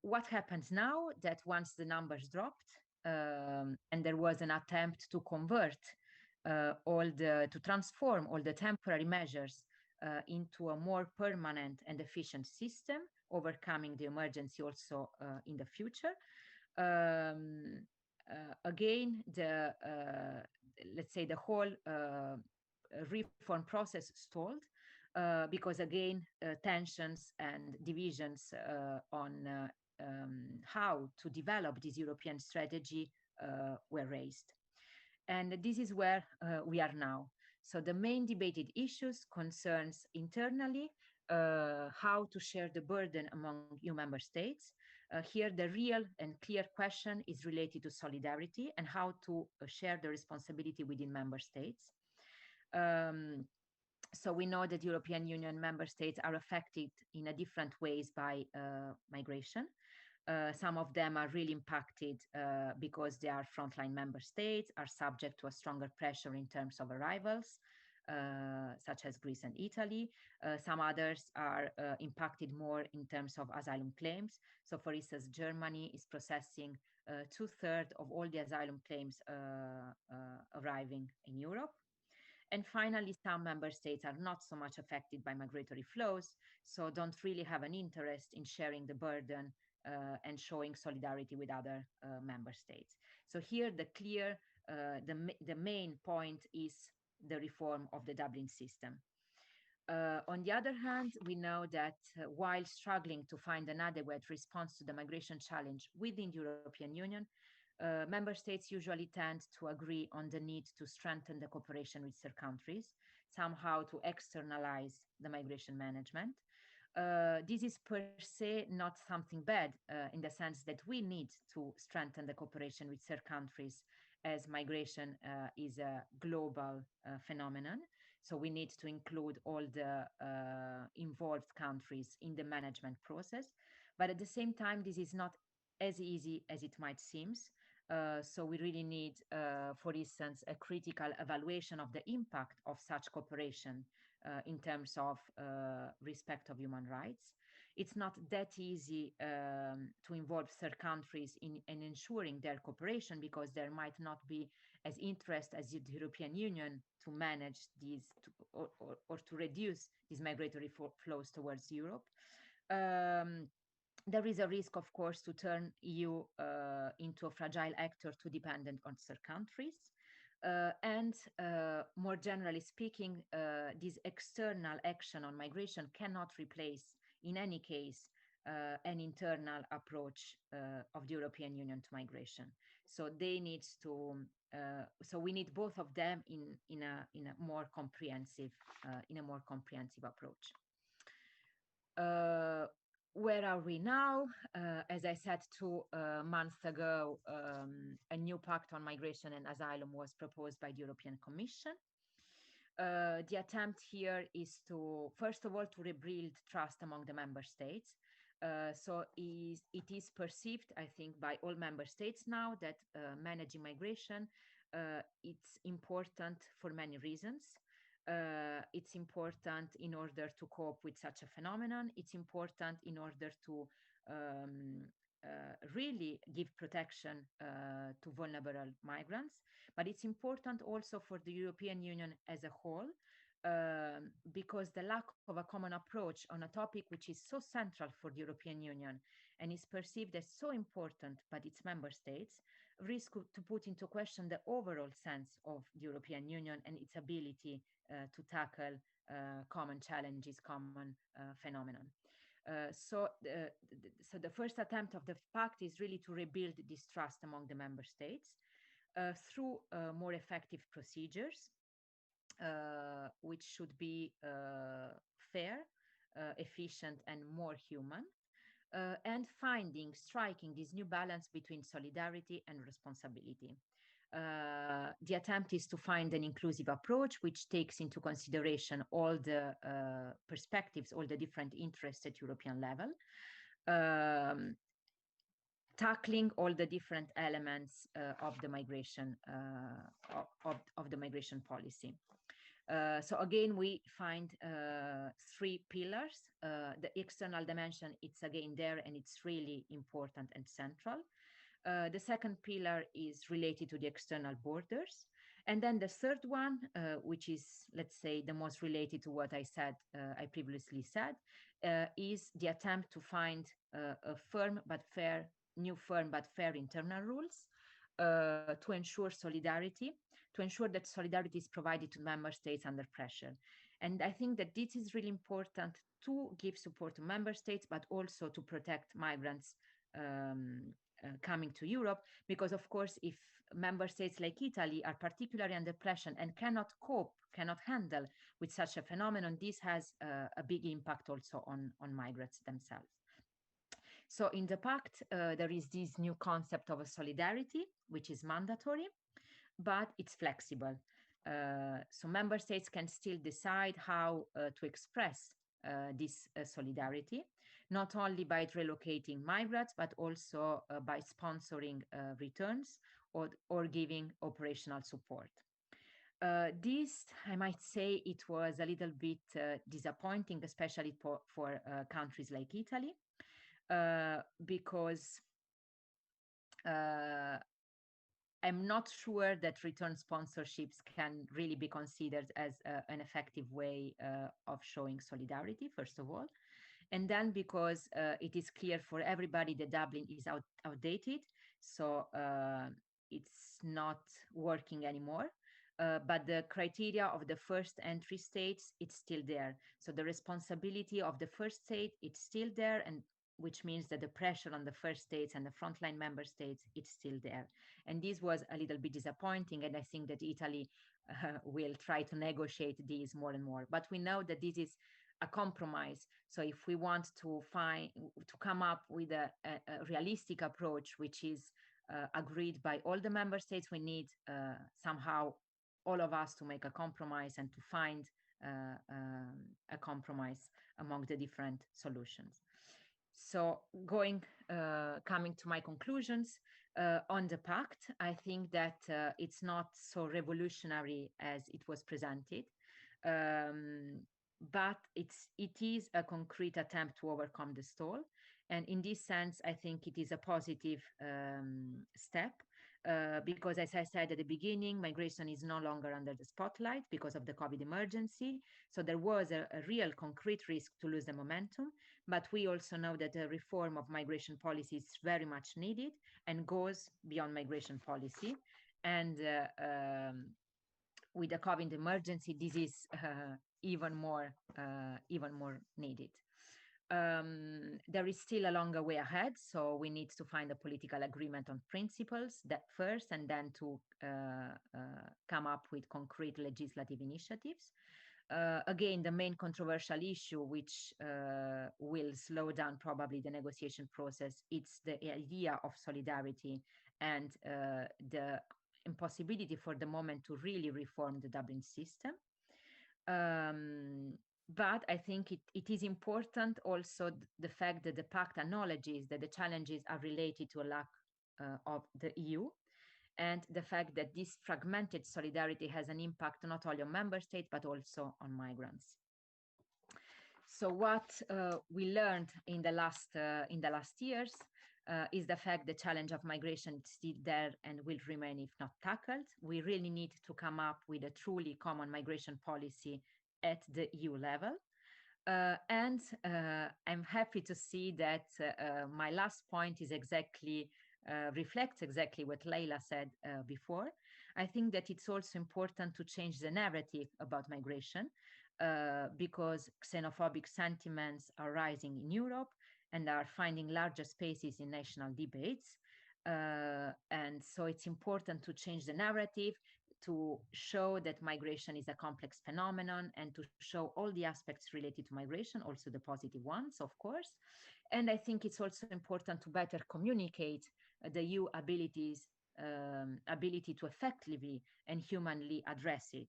[SPEAKER 6] What happens now that once the numbers dropped and there was an attempt to convert to transform all the temporary measures into a more permanent and efficient system, overcoming the emergency also in the future. Again, let's say the whole reform process stalled because again, tensions and divisions on how to develop this European strategy were raised. And this is where we are now. So the main debated issues concerns internally how to share the burden among EU member states. Here, the real and clear question is related to solidarity and how to share the responsibility within member states. So we know that European Union member states are affected in a different ways by migration. Some of them are really impacted because they are frontline member states, are subject to a stronger pressure in terms of arrivals, such as Greece and Italy. Some others are impacted more in terms of asylum claims. So for instance, Germany is processing 2/3 of all the asylum claims arriving in Europe. And finally, some member states are not so much affected by migratory flows, so don't really have an interest in sharing the burden and showing solidarity with other member states. So here, the main point is the reform of the Dublin system. On the other hand, we know that while struggling to find an adequate response to the migration challenge within the European Union, member states usually tend to agree on the need to strengthen the cooperation with third countries, somehow to externalize the migration management. This is per se not something bad in the sense that we need to strengthen the cooperation with third countries as migration is a global phenomenon. So we need to include all the involved countries in the management process. But at the same time, this is not as easy as it might seem. So we really need, for instance, a critical evaluation of the impact of such cooperation in terms of respect of human rights. It's not that easy to involve third countries in ensuring their cooperation because there might not be as interest as the European Union to manage these or to reduce these migratory flows towards Europe. There is a risk, of course, to turn EU into a fragile actor too dependent on third countries. And more generally speaking, this external action on migration cannot replace, in any case, an internal approach of the European Union to migration. So they need to. So we need both of them in a more comprehensive approach. Where are we now? As I said 2 months ago, a new pact on migration and asylum was proposed by the European Commission. The attempt here is to, first of all, to rebuild trust among the member states. So it is perceived, I think, by all member states now that managing migration, it's important for many reasons. It's important in order to cope with such a phenomenon. It's important in order to really give protection to vulnerable migrants. But it's important also for the European Union as a whole, because the lack of a common approach on a topic which is so central for the European Union and is perceived as so important by its member states risk to put into question the overall sense of the European Union and its ability to tackle common challenges, common phenomenon. So the first attempt of the pact is really to rebuild this trust among the member states through more effective procedures, which should be fair, efficient, and more human, and striking this new balance between solidarity and responsibility. The attempt is to find an inclusive approach which takes into consideration all the perspectives, all the different interests at European level, tackling all the different elements of the migration of the migration policy. So again, we find 3 pillars. The external dimension, it's again there, and it's really important and central. The second pillar is related to the external borders. And then the third one, which is, let's say, the most related to what I previously said, is the attempt to find a new firm but fair internal rules to ensure solidarity, to ensure that solidarity is provided to member states under pressure. And I think that this is really important to give support to member states, but also to protect migrants coming to Europe, because of course, if member states like Italy are particularly under pressure and cannot handle with such a phenomenon, this has a big impact also on migrants themselves. So in the pact, there is this new concept of a solidarity, which is mandatory, but it's flexible. So member states can still decide how to express this solidarity, not only by relocating migrants, but also by sponsoring returns or giving operational support. This, I might say, it was a little bit disappointing, especially for countries like Italy, because I'm not sure that return sponsorships can really be considered as an effective way of showing solidarity, first of all. And then because it is clear for everybody that Dublin is outdated, so it's not working anymore. But the criteria of the first entry states, it's still there. So the responsibility of the first state, it's still there, and which means that the pressure on the first states and the frontline member states, it's still there. And this was a little bit disappointing, and I think that Italy will try to negotiate these more and more. But we know that this is a compromise. So if we want to come up with a realistic approach, which is agreed by all the member states, we need somehow all of us to make a compromise and to find a compromise among the different solutions. So coming to my conclusions on the pact, I think that it's not so revolutionary as it was presented, but it is a concrete attempt to overcome the stall. And in this sense, I think it is a positive step. Because as I said at the beginning, migration is no longer under the spotlight because of the COVID emergency. So there was a real concrete risk to lose the momentum. But we also know that the reform of migration policy is very much needed and goes beyond migration policy. And with the COVID emergency, this is even more needed. There is still a longer way ahead, so we need to find a political agreement on principles that first, and then to come up with concrete legislative initiatives. Again, the main controversial issue, which will slow down probably the negotiation process, it's the idea of solidarity and the impossibility for the moment to really reform the Dublin system. But I think it is important also the fact that the pact acknowledges that the challenges are related to a lack of the EU, and the fact that this fragmented solidarity has an impact not only on member states but also on migrants. So what we learned in the last years is the fact the challenge of migration is still there and will remain if not tackled. We really need to come up with a truly common migration policy at the EU level. And I'm happy to see that my last point is exactly reflects exactly what Leila said before. I think that it's also important to change the narrative about migration because xenophobic sentiments are rising in Europe and are finding larger spaces in national debates. And so it's important to change the narrative, to show that migration is a complex phenomenon and to show all the aspects related to migration, also the positive ones, of course. And I think it's also important to better communicate the EU ability to effectively and humanly address it.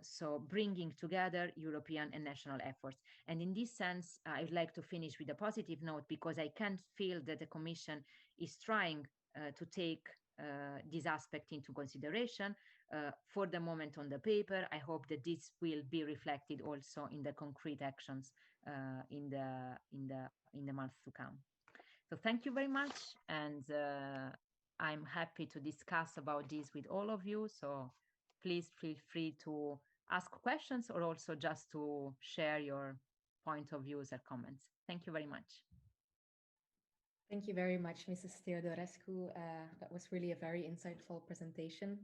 [SPEAKER 6] So bringing together European and national efforts. And in this sense, I would like to finish with a positive note because I can feel that the Commission is trying to take this aspect into consideration for the moment on the paper. I hope that this will be reflected also in the concrete actions in the months to come. So thank you very much, and I'm happy to discuss about this with all of you. So please feel free to ask questions or also just to share your point of views or comments. Thank you very much.
[SPEAKER 1] Thank you very much, Mrs. Theodorescu. That was really a very insightful presentation.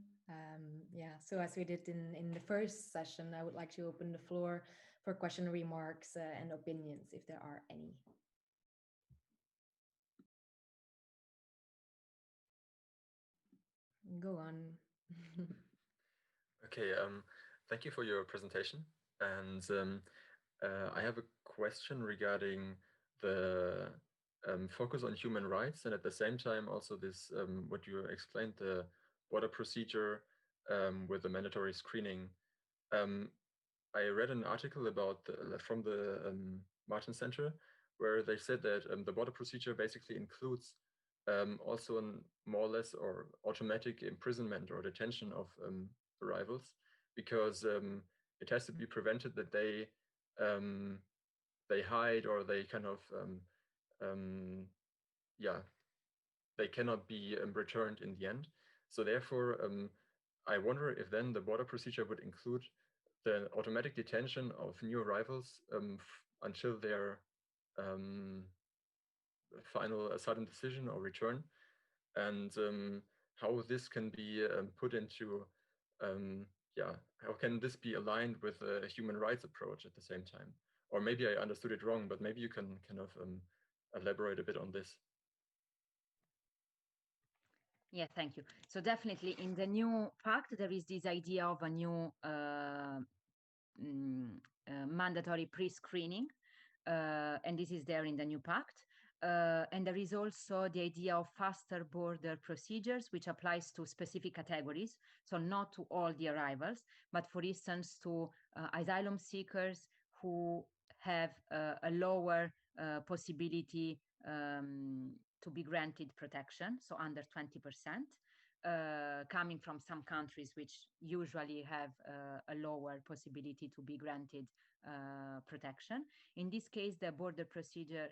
[SPEAKER 1] Yeah, so as we did in the first session, I would like to open the floor for question, remarks, and opinions, if there are any. Go on.
[SPEAKER 4] Okay, thank you for your presentation. And I have a question regarding the focus on human rights, and at the same time also this, what you explained, the border procedure with the mandatory screening. I read an article about from the Martin Center, where they said that the border procedure basically includes also an more or less or automatic imprisonment or detention of arrivals, because it has to be prevented that they hide or they kind of yeah, they cannot be returned in the end. So therefore, I wonder if then the border procedure would include the automatic detention of new arrivals until their final asylum decision or return, and how this can be put into, yeah, how can this be aligned with a human rights approach at the same time? Or maybe I understood it wrong, but maybe you can kind of elaborate a bit on this.
[SPEAKER 6] Yeah, thank you. So definitely in the new pact, there is this idea of a new mandatory pre-screening, and this is there in the new pact. And there is also the idea of faster border procedures, which applies to specific categories. So not to all the arrivals, but for instance, to asylum seekers who have a lower possibility to be granted protection, so under 20%, coming from some countries which usually have a lower possibility to be granted protection. In this case, the border procedure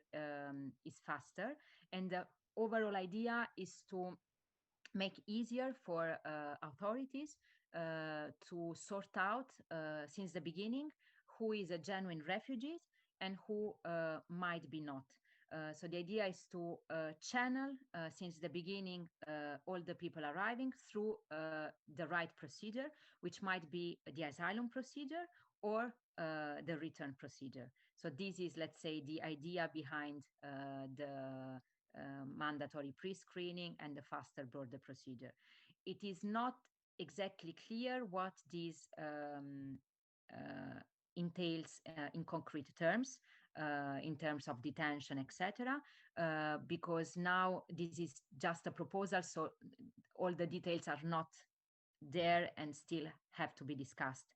[SPEAKER 6] is faster, and the overall idea is to make easier for authorities to sort out since the beginning who is a genuine refugee and who might be not. So the idea is to channel since the beginning all the people arriving through the right procedure, which might be the asylum procedure or the return procedure. So this is, let's say, the idea behind the mandatory pre-screening and the faster border procedure. It is not exactly clear what this entails in concrete terms, in terms of detention, etc., because now this is just a proposal, so all the details are not there and still have to be discussed.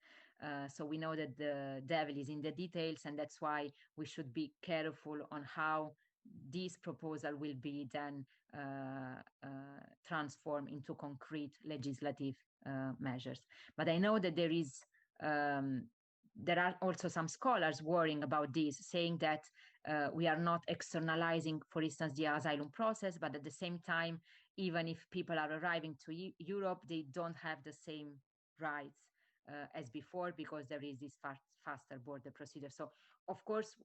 [SPEAKER 6] So we know that the devil is in the details, and that's why we should be careful on how this proposal will be then transformed into concrete legislative measures. But I know that there are also some scholars worrying about this, saying that we are not externalizing, for instance, the asylum process, but at the same time, even if people are arriving to Europe, they don't have the same rights as before because there is this faster border procedure. So, of course,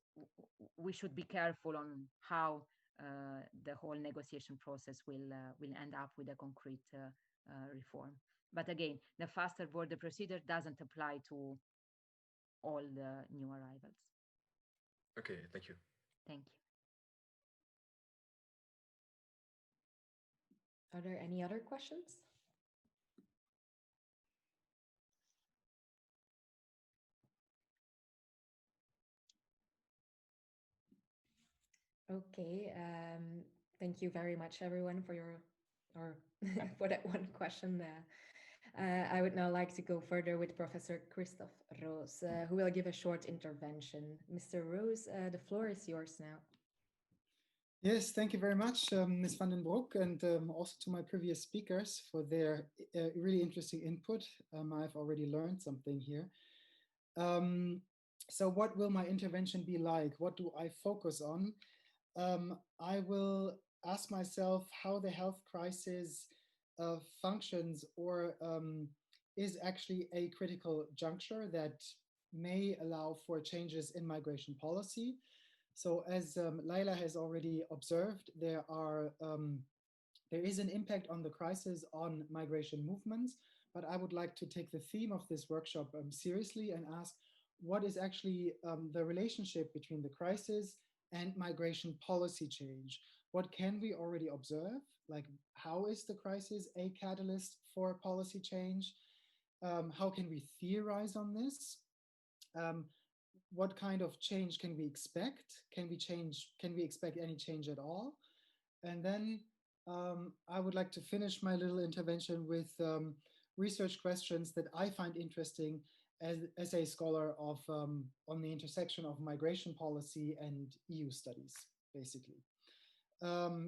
[SPEAKER 6] we should be careful on how the whole negotiation process will end up with a concrete reform. But again, the faster border procedure doesn't apply to all the new arrivals.
[SPEAKER 4] Okay, thank you.
[SPEAKER 6] Thank you.
[SPEAKER 1] Are there any other questions? Okay, thank you very much, everyone, for for that one question. I would now like to go further with Professor Christoph Roos, who will give a short intervention. Mr. Roos, the floor is yours now.
[SPEAKER 7] Yes, thank you very much, Ms. van den Broek, and also to my previous speakers for their really interesting input. I've already learned something here. So what will my intervention be like? What do I focus on? I will ask myself how the health crisis functions or is actually a critical juncture that may allow for changes in migration policy. So as Laila has already observed, there is an impact on the crisis on migration movements, but I would like to take the theme of this workshop seriously and ask what is actually the relationship between the crisis and migration policy change. What can we already observe? Like, how is the crisis a catalyst for policy change? How can we theorize on this? What kind of change can we expect? Can we expect any change at all? And then I would like to finish my little intervention with research questions that I find interesting as a scholar of on the intersection of migration policy and EU studies, basically.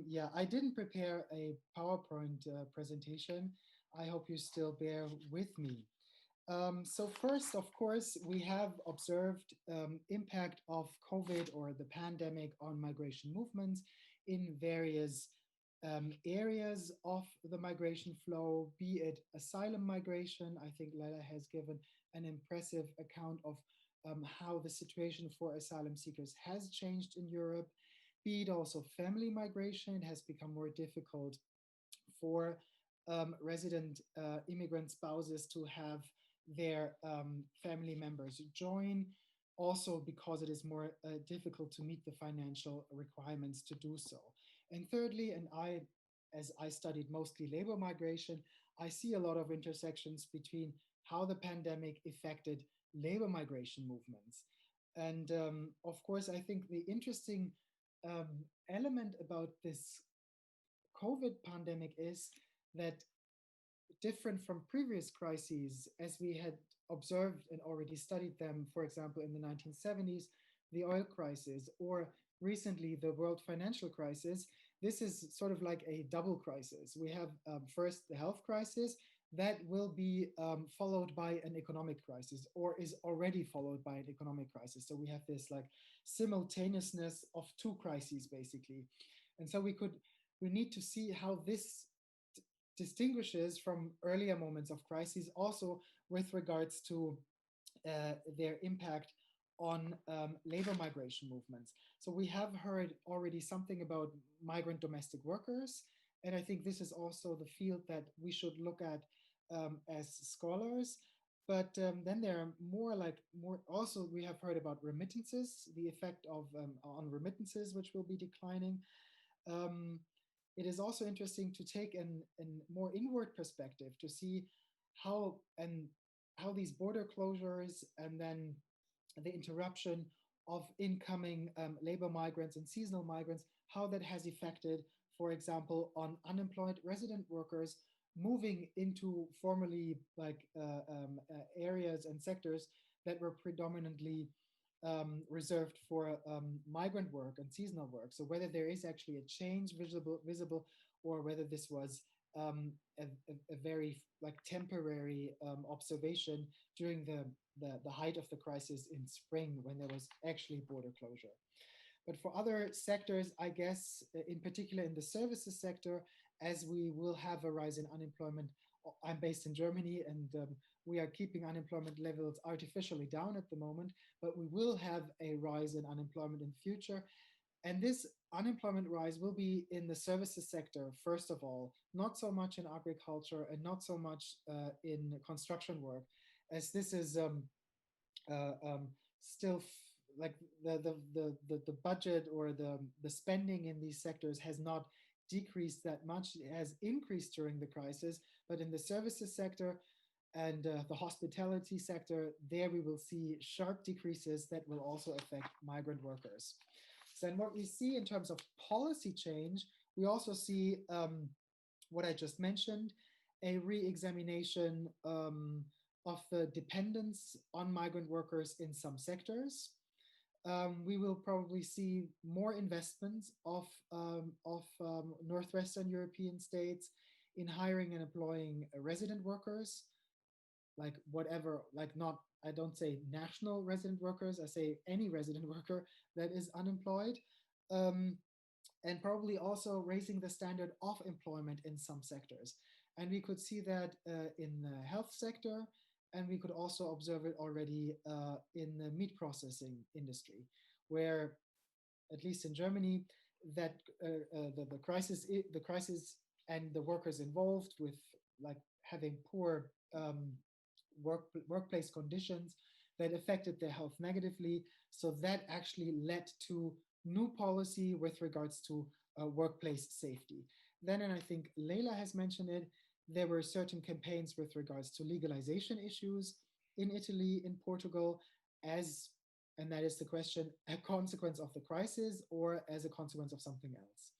[SPEAKER 7] Yeah, I didn't prepare a PowerPoint presentation. I hope you still bear with me. So first, of course, we have observed impact of COVID or the pandemic on migration movements in various areas of the migration flow, be it asylum migration. I think Laila has given an impressive account of how the situation for asylum seekers has changed in Europe, be it also family migration. It has become more difficult for resident immigrant spouses to have their family members join, also because it is more difficult to meet the financial requirements to do so. And thirdly, as I studied mostly labor migration, I see a lot of intersections between how the pandemic affected labor migration movements. And of course, I think the interesting element about this COVID pandemic is that different from previous crises, as we had observed and already studied them, for example, in the 1970s, the oil crisis, or recently the world financial crisis, this is sort of like a double crisis. We have first the health crisis that will be followed by an economic crisis, or is already followed by an economic crisis. So we have this like simultaneousness of two crises, basically. And so we need to see how this distinguishes from earlier moments of crises, also with regards to their impact on labor migration movements. So we have heard already something about migrant domestic workers, and I think this is also the field that we should look at as scholars. But then there are more also we have heard about remittances, the effect of on remittances, which will be declining. It is also interesting to take a more inward perspective to see how these border closures and then the interruption of incoming labor migrants and seasonal migrants, how that has affected, for example, on unemployed resident workers moving into formerly areas and sectors that were predominantly reserved for migrant work and seasonal work. So whether there is actually a change visible, or whether this was a very temporary observation during the height of the crisis in spring, when there was actually border closure. But for other sectors, I guess, in particular in the services sector, as we will have a rise in unemployment. I'm based in Germany, and we are keeping unemployment levels artificially down at the moment, but we will have a rise in unemployment in the future. And this unemployment rise will be in the services sector, first of all, not so much in agriculture and not so much in construction work, as this is still like the budget or the spending in these sectors has not decreased that much. It has increased during the crisis, but in the services sector and the hospitality sector, there we will see sharp decreases that will also affect migrant workers. So, and what we see in terms of policy change, we also see what I just mentioned, a re-examination of the dependence on migrant workers in some sectors. We will probably see more investments of Northwestern European states in hiring and employing resident workers, like whatever, like not, I don't say national resident workers, I say any resident worker that is unemployed, and probably also raising the standard of employment in some sectors. And we could see that in the health sector, and we could also observe it already in the meat processing industry, where, at least in Germany, that the crisis and the workers involved with like having poor workplace conditions that affected their health negatively. So that actually led to new policy with regards to workplace safety. Then, and I think Leila has mentioned it, there were certain campaigns with regards to legalization issues in Italy, in Portugal, and that is the question, a consequence of the crisis or as a consequence of something else.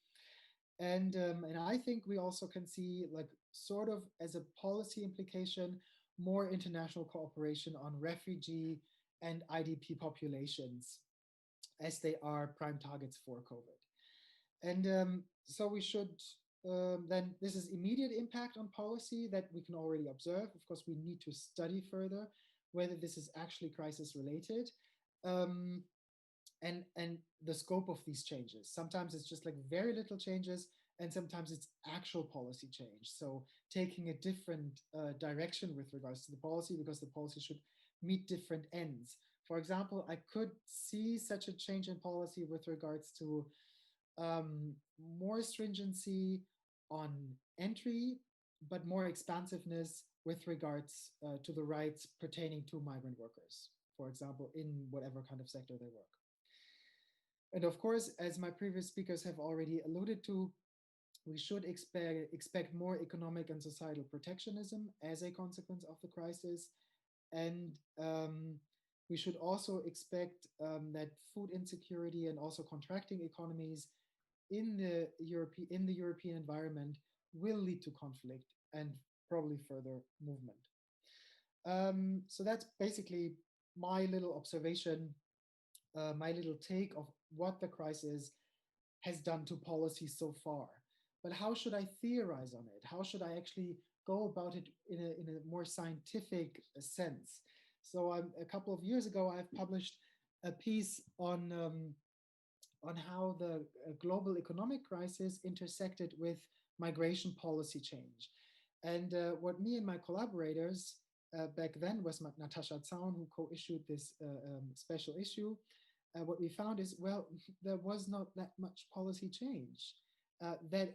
[SPEAKER 7] And I think we also can see, like, sort of as a policy implication, more international cooperation on refugee and IDP populations, as they are prime targets for COVID. And so we should, then this is immediate impact on policy that we can already observe. Of course, we need to study further whether this is actually crisis related. And the scope of these changes. Sometimes it's just like very little changes, and sometimes it's actual policy change. So taking a different direction with regards to the policy, because the policy should meet different ends. For example, I could see such a change in policy with regards to more stringency on entry, but more expansiveness with regards to the rights pertaining to migrant workers, for example, in whatever kind of sector they work. And of course, as my previous speakers have already alluded to, we should expect more economic and societal protectionism as a consequence of the crisis. And we should also expect that food insecurity and also contracting economies in the European environment will lead to conflict and probably further movement. So that's basically my little observation, my little take of what the crisis has done to policy so far. But how should I theorize on it? How should I actually go about it in a more scientific sense? So a couple of years ago, I've published a piece on how the global economic crisis intersected with migration policy change. And what me and my collaborators back then was Natascha Zaun, who co-issued this special issue. What we found is, well, there was not that much policy change that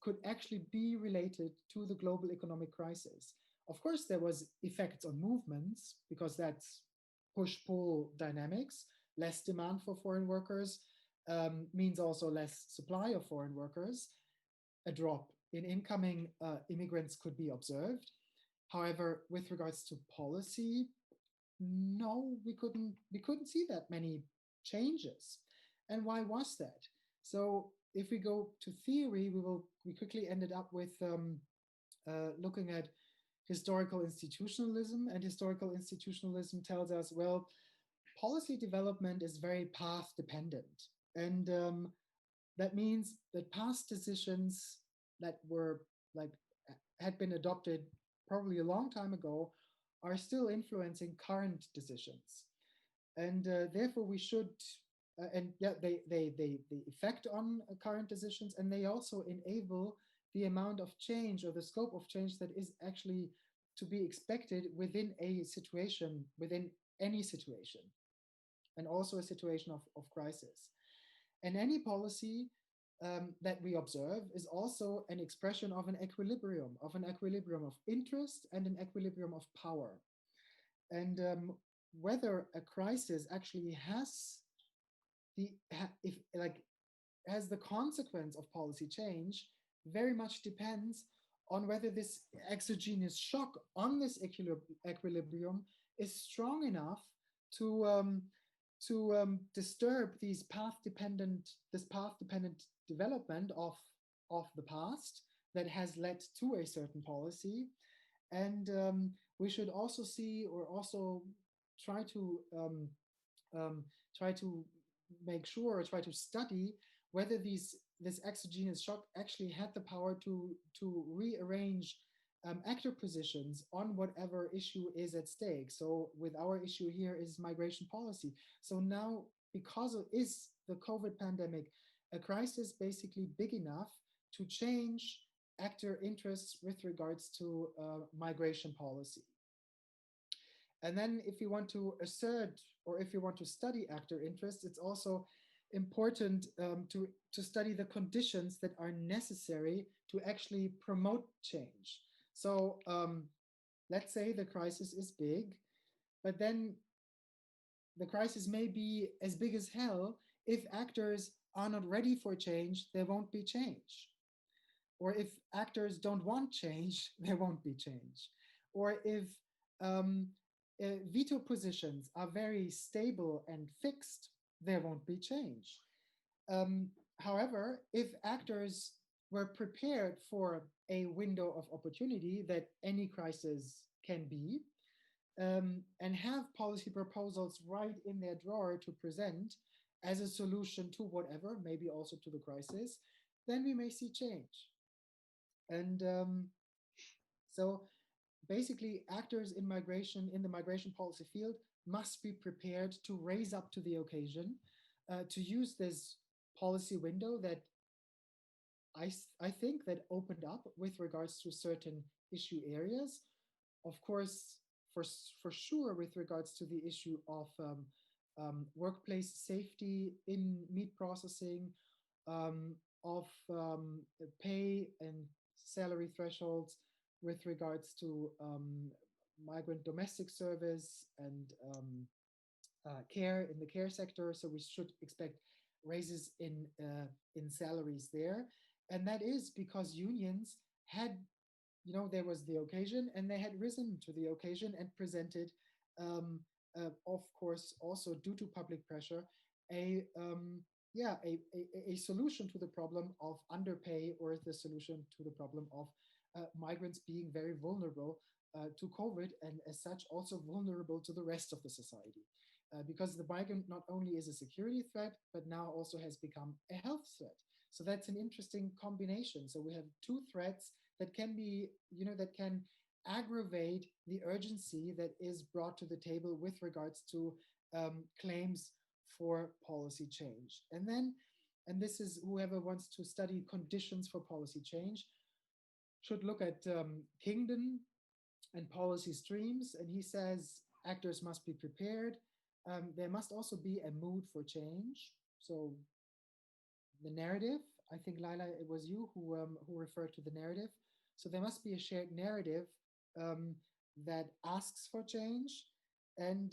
[SPEAKER 7] could actually be related to the global economic crisis. Of course, there was effects on movements, because that's push-pull dynamics. Less demand for foreign workers means also less supply of foreign workers. A drop in incoming immigrants could be observed. However, with regards to policy, no, we couldn't see that many changes. And why was that? So if we go to theory, we quickly ended up with looking at historical institutionalism, and historical institutionalism tells us, well, policy development is very path dependent. And that means that past decisions that were had been adopted probably a long time ago are still influencing current decisions. And therefore we should, and yeah, they effect on current decisions, and they also enable the amount of change or the scope of change that is actually to be expected within a situation, within any situation, and also a situation of crisis. And any policy that we observe is also an expression of an equilibrium of interest and an equilibrium of power. And whether a crisis actually has has the consequence of policy change very much depends on whether this exogenous shock on this equilibrium is strong enough to disturb this path-dependent development of the past that has led to a certain policy. And we should also see, or also try to make sure, or try to study whether this exogenous shock actually had the power to rearrange actor positions on whatever issue is at stake. So with our issue here is migration policy. So now, because is the COVID pandemic a crisis basically big enough to change actor interests with regards to migration policy? And then if you want to assert, or if you want to study actor interests, it's also important to study the conditions that are necessary to actually promote change. So let's say the crisis is big, but then the crisis may be as big as hell. If actors are not ready for change, there won't be change. Or if actors don't want change, there won't be change. Or if veto positions are very stable and fixed, there won't be change. However, if actors were prepared for a window of opportunity that any crisis can be, and have policy proposals right in their drawer to present as a solution to whatever, maybe also to the crisis, then we may see change. And so basically actors in migration, in the migration policy field, must be prepared to raise up to the occasion, to use this policy window that I think that opened up with regards to certain issue areas. Of course, for sure, with regards to the issue of workplace safety in meat processing, of pay and salary thresholds, with regards to migrant domestic service and care in the care sector. So we should expect raises in salaries there. And that is because unions had, there was the occasion, and they had risen to the occasion and presented, of course, also due to public pressure, a solution to the problem of underpay, or the solution to the problem of migrants being very vulnerable to COVID, and as such also vulnerable to the rest of the society. Because the migrant not only is a security threat, but now also has become a health threat. So that's an interesting combination. So we have two threats that can be, that can aggravate the urgency that is brought to the table with regards to claims for policy change. And this is, whoever wants to study conditions for policy change should look at Kingdon, and policy streams. And he says actors must be prepared. There must also be a mood for change. So the narrative, I think Laila, it was you who referred to the narrative. So there must be a shared narrative that asks for change. And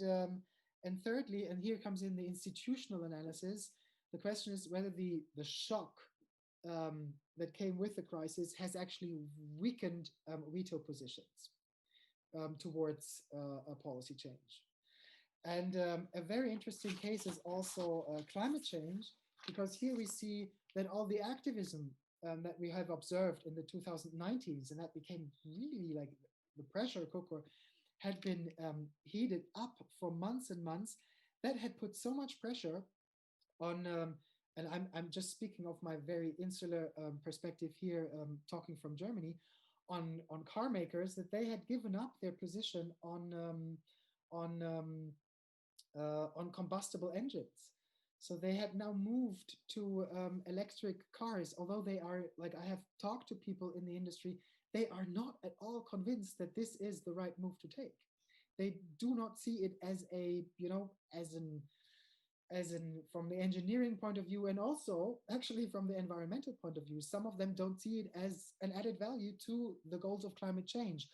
[SPEAKER 7] thirdly, and here comes in the institutional analysis, the question is whether the shock that came with the crisis has actually weakened veto positions towards a policy change. And a very interesting case is also climate change, because here we see that all the activism that we have observed in the 2019s, and that became really like the pressure cooker, had been heated up for months and months. That had put so much pressure on, and I'm just speaking of my very insular perspective here, talking from Germany, on car makers, that they had given up their position on combustible engines. So they had now moved to electric cars, although they are, like, I have talked to people in the industry, they are not at all convinced that this is the right move to take. They do not see it as a, as in from the engineering point of view, and also actually from the environmental point of view. Some of them don't see it as an added value to the goals of climate change.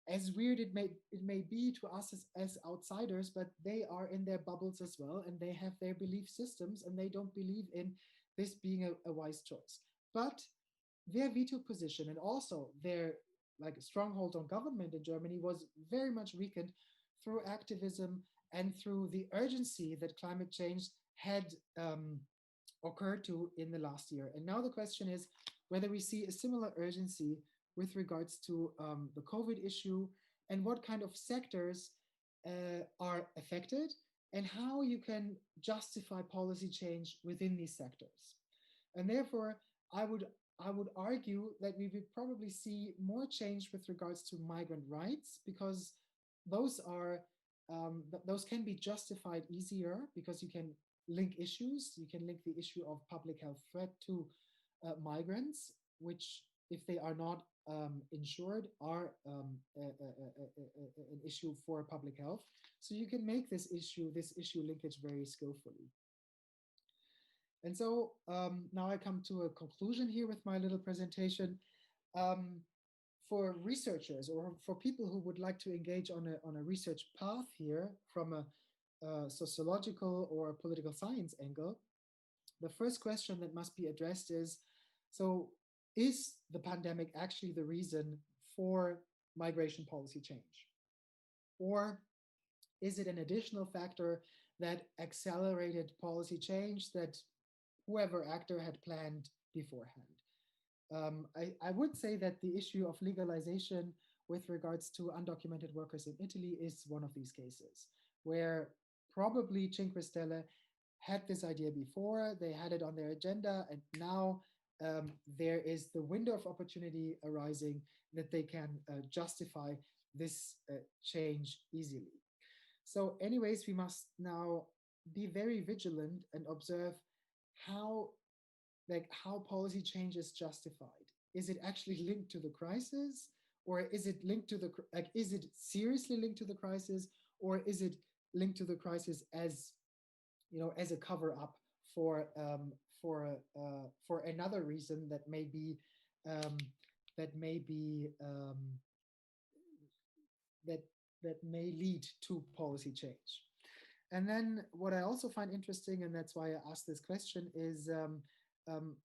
[SPEAKER 7] As weird it may be to us as outsiders, but they are in their bubbles as well, and they have their belief systems, and they don't believe in this being a wise choice. But their veto position, and also their like stronghold on government in Germany, was very much weakened through activism and through the urgency that climate change had occurred to in the last year. And now the question is whether we see a similar urgency with regards to the COVID issue, and what kind of sectors are affected, and how you can justify policy change within these sectors. And therefore, I would argue that we would probably see more change with regards to migrant rights, because those are those can be justified easier, because you can link issues. You can link the issue of public health threat to migrants, which, if they are not insured, are an issue for public health. So you can make this issue linkage very skillfully. And so now I come to a conclusion here with my little presentation. For researchers, or for people who would like to engage on a research path here from a sociological or political science angle, the first question that must be addressed is, so is the pandemic actually the reason for migration policy change? Or is it an additional factor that accelerated policy change that whoever actor had planned beforehand? I would say that the issue of legalization with regards to undocumented workers in Italy is one of these cases, where probably Cinque Stelle had this idea before, they had it on their agenda, and now there is the window of opportunity arising that they can justify this change easily. So anyways, we must now be very vigilant and observe how policy change is justified. Is it actually linked to the crisis, or is it linked to is it seriously linked to the crisis, or is it linked to the crisis as, as a cover up for another reason that may be that may lead to policy change? And then what I also find interesting, and that's why I asked this question, is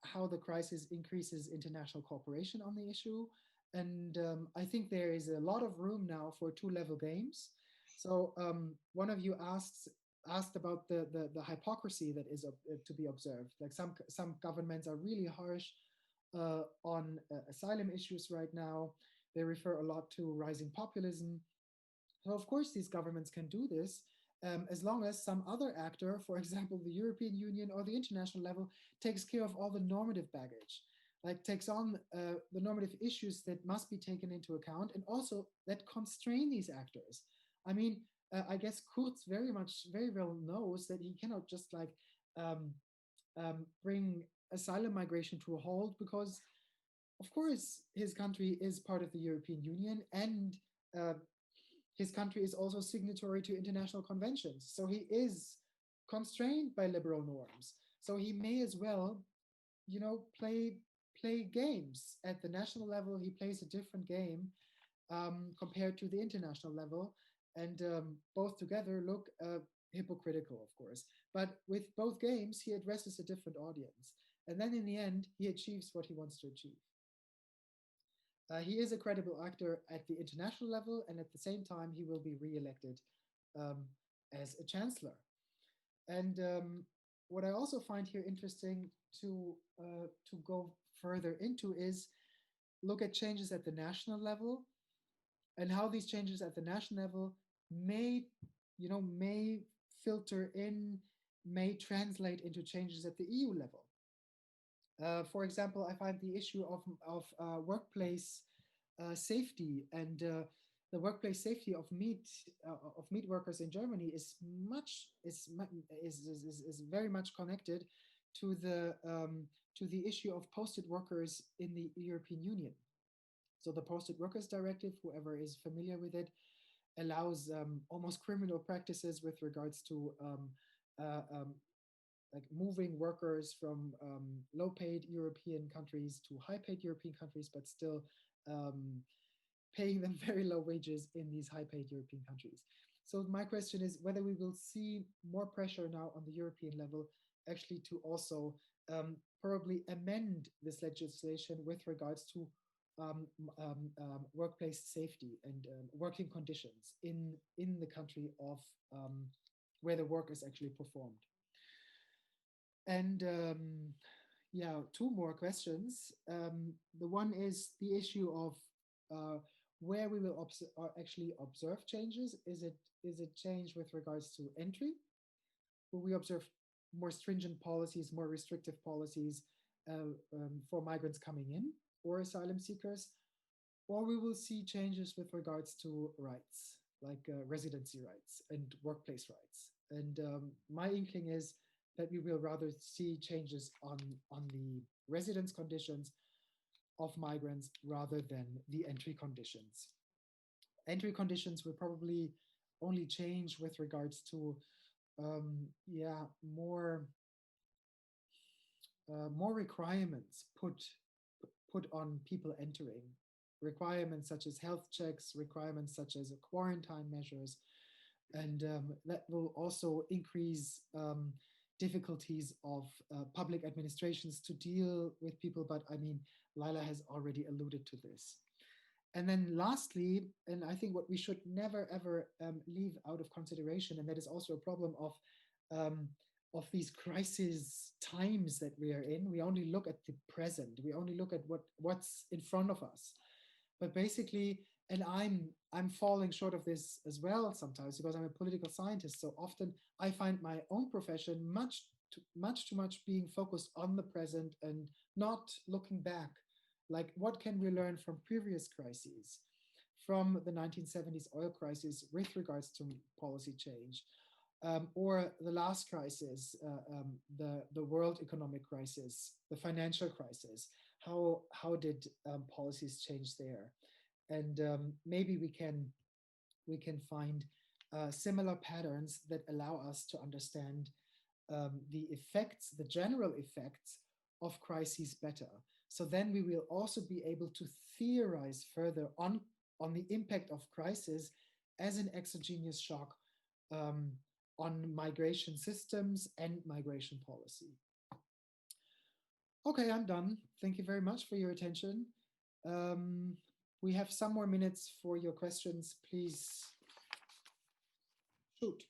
[SPEAKER 7] how the crisis increases international cooperation on the issue. And I think there is a lot of room now for two-level games. So one of you asked about the hypocrisy that is to be observed. Like some governments are really harsh on asylum issues right now. They refer a lot to rising populism. So of course these governments can do this, as long as some other actor, for example, the European Union or the international level, takes care of all the normative baggage, like takes on the normative issues that must be taken into account, and also that constrain these actors. I mean, I guess Kurz very well knows that he cannot just like bring asylum migration to a halt, because of course his country is part of the European Union, and uh, his country is also signatory to international conventions. So he is constrained by liberal norms. So he may as well, play games at the national level. He plays a different game compared to the international level, and both together look hypocritical, of course. But with both games, he addresses a different audience, and then in the end, he achieves what he wants to achieve. He is a credible actor at the international level, and at the same time, he will be re-elected as a chancellor. And what I also find here interesting to go further into is look at changes at the national level and how these changes at the national level may filter in, may translate into changes at the EU level. For example, I find the issue of workplace safety and the workplace safety of meat workers in Germany is very much connected to the issue of posted workers in the European Union. So the Posted Workers Directive, whoever is familiar with it, allows almost criminal practices with regards to like moving workers from low-paid European countries to high-paid European countries, but still paying them very low wages in these high-paid European countries. So my question is whether we will see more pressure now on the European level actually to also probably amend this legislation with regards to workplace safety and working conditions in the country of where the work is actually performed. And yeah, two more questions. The one is the issue of where we will actually observe changes. Is it change with regards to entry? Will we observe more stringent policies, more restrictive policies for migrants coming in or asylum seekers? Or we will see changes with regards to rights, like residency rights and workplace rights. And my inkling is that we will rather see changes on the residence conditions of migrants rather than the entry conditions. Entry conditions will probably only change with regards to more requirements put on people entering, requirements such as health checks, requirements such as quarantine measures, and that will also increase difficulties of public administrations to deal with people. But I mean, Laila has already alluded to this. And then lastly, and I think what we should never ever leave out of consideration, and that is also a problem of these crisis times that we are in. We only look at the present. We only look at what's in front of us. But basically, and I'm falling short of this as well sometimes because I'm a political scientist. So often I find my own profession much too much being focused on the present and not looking back. Like, what can we learn from previous crises, from the 1970s oil crisis with regards to policy change, or the last crisis, the world economic crisis, the financial crisis? How did policies change there? And maybe we can find similar patterns that allow us to understand the effects, the general effects of crises better. So then we will also be able to theorize further on the impact of crisis as an exogenous shock on migration systems and migration policy. Okay, I'm done. Thank you very much for your attention. We have some more minutes for your questions. Please shoot.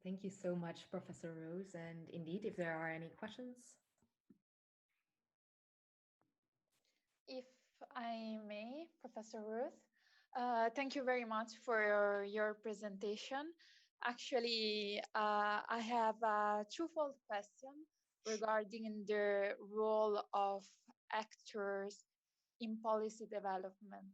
[SPEAKER 1] Thank you so much, Professor Rose. And indeed, if there are any questions.
[SPEAKER 8] If I may, Professor Ruth, thank you very much for your presentation. Actually, I have a twofold question regarding the role of actors in policy development.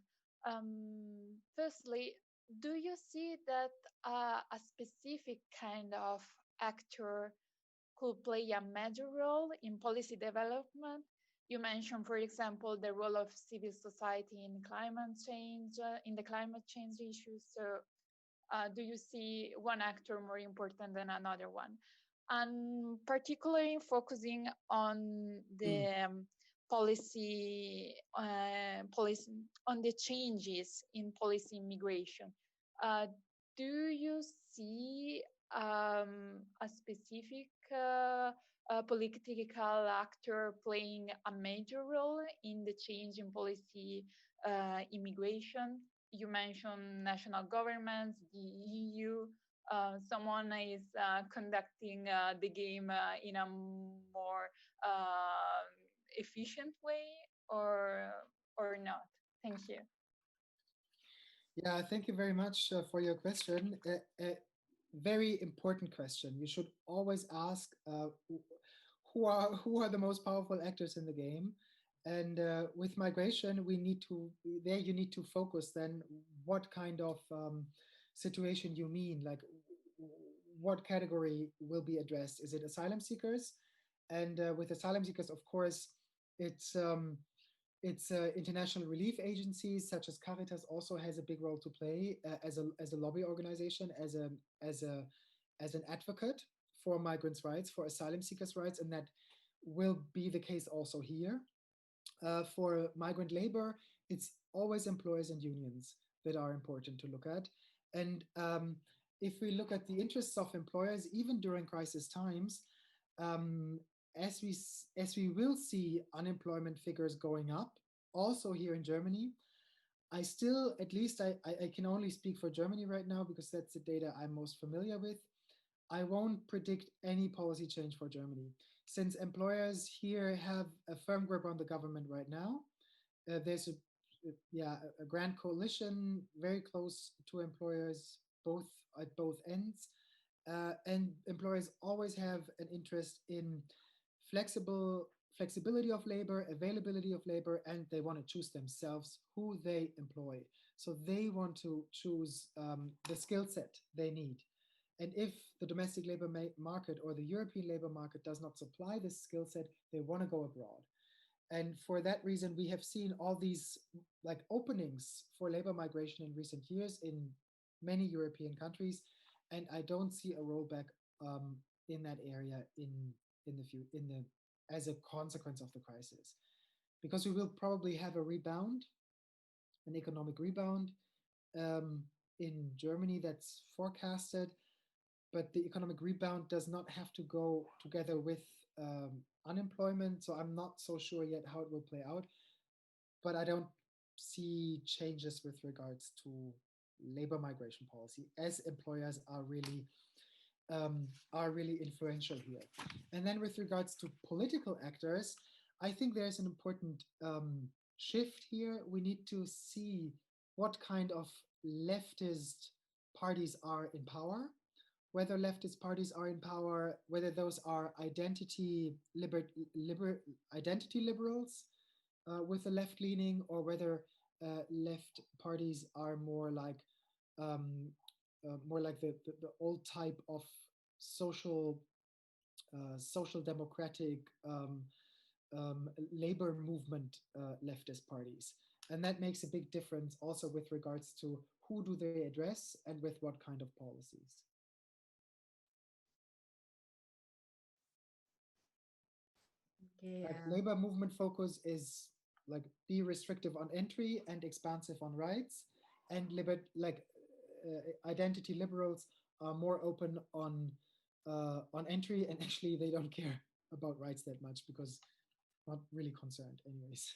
[SPEAKER 8] Firstly, do you see that a specific kind of actor could play a major role in policy development? You mentioned, for example, the role of civil society in climate change, in the climate change issues. So do you see one actor more important than another one? And particularly focusing on the policy, on the changes in policy immigration. Do you see a specific political actor playing a major role in the change in policy immigration? You mentioned national governments, the EU. Someone is conducting the game in a more efficient way, or not? Thank you.
[SPEAKER 7] Yeah, thank you very much for your question. A very important question. You should always ask who are the most powerful actors in the game. And with migration, we need to there you need to focus then what kind of situation you mean, like what category will be addressed. Is it asylum seekers? And with asylum seekers, of course, it's international relief agencies such as Caritas also has a big role to play as a lobby organization, as an advocate for migrants' rights, for asylum seekers' rights, and that will be the case also here. For migrant labor, it's always employers and unions that are important to look at. And if we look at the interests of employers, even during crisis times, as we will see unemployment figures going up, also here in Germany, I still, at least I can only speak for Germany right now because that's the data I'm most familiar with. I won't predict any policy change for Germany. Since employers here have a firm grip on the government right now, there's a grand coalition very close to employers, both at both ends, and employers always have an interest in flexibility of labor, availability of labor, and they want to choose themselves who they employ. So they want to choose the skill set they need. And if the domestic labor market or the European labor market does not supply this skill set, they want to go abroad. And for that reason, we have seen all these like openings for labor migration in recent years in many European countries. And I don't see a rollback in that area as a consequence of the crisis, because we will probably have a rebound, an economic rebound in Germany that's forecasted. But the economic rebound does not have to go together with unemployment. So I'm not so sure yet how it will play out. But I don't see changes with regards to labor migration policy, as employers are really influential here. And then with regards to political actors, I think there's an important shift here. We need to see what kind of leftist parties are in power, whether leftist parties are in power, whether those are identity liberals with a left leaning, or whether left parties are more like the old type of social democratic labor movement leftist parties. And that makes a big difference also with regards to who do they address and with what kind of policies.
[SPEAKER 1] Okay,
[SPEAKER 7] like labor movement focus is like be restrictive on entry and expansive on rights, and identity liberals are more open on entry, and actually they don't care about rights that much because not really concerned anyways.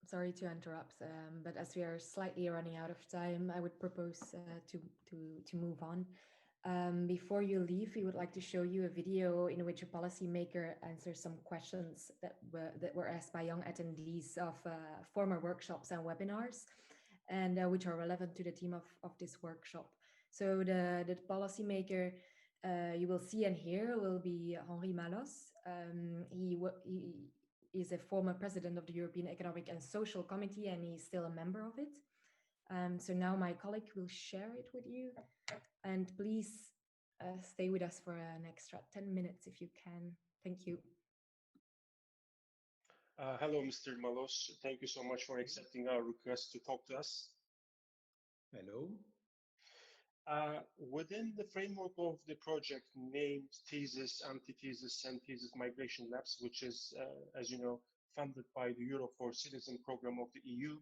[SPEAKER 1] Sorry to interrupt, but as we are slightly running out of time, I would propose to move on. Before you leave, we would like to show you a video in which a policymaker answers some questions that were asked by young attendees of former workshops and webinars, and which are relevant to the theme of this workshop. So the policymaker you will see and hear will be Henri Malos. He is a former president of the European Economic and Social Committee, and he's still a member of it. So now my colleague will share it with you. And please stay with us for an extra 10 minutes if you can. Thank you.
[SPEAKER 9] Hello, Mr. Malos. Thank you so much for accepting our request to talk to us.
[SPEAKER 10] Hello.
[SPEAKER 9] Within the framework of the project named Thesis, Antithesis, and Thesis Migration Labs, which is, as you know, funded by the Europe for Citizen program of the EU,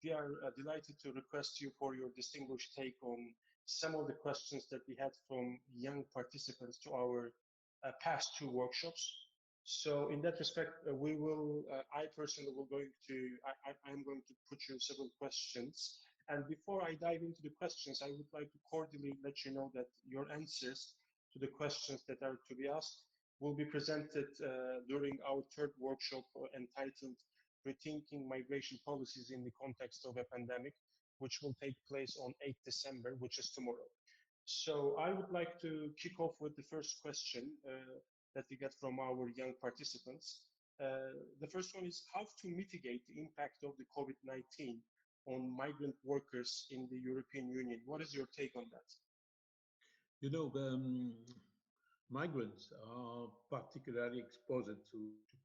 [SPEAKER 9] we are delighted to request you for your distinguished take on some of the questions that we had from young participants to our past two workshops. So in that respect, I personally I'm going to put you several questions. And before I dive into the questions, I would like to cordially let you know that your answers to the questions that are to be asked will be presented during our third workshop entitled Rethinking Migration Policies in the Context of a Pandemic, which will take place on 8th December, which is tomorrow. So I would like to kick off with the first question that we get from our young participants. The first one is how to mitigate the impact of the COVID-19 on migrant workers in the European Union. What is your take on that?
[SPEAKER 10] You know, migrants are particularly exposed to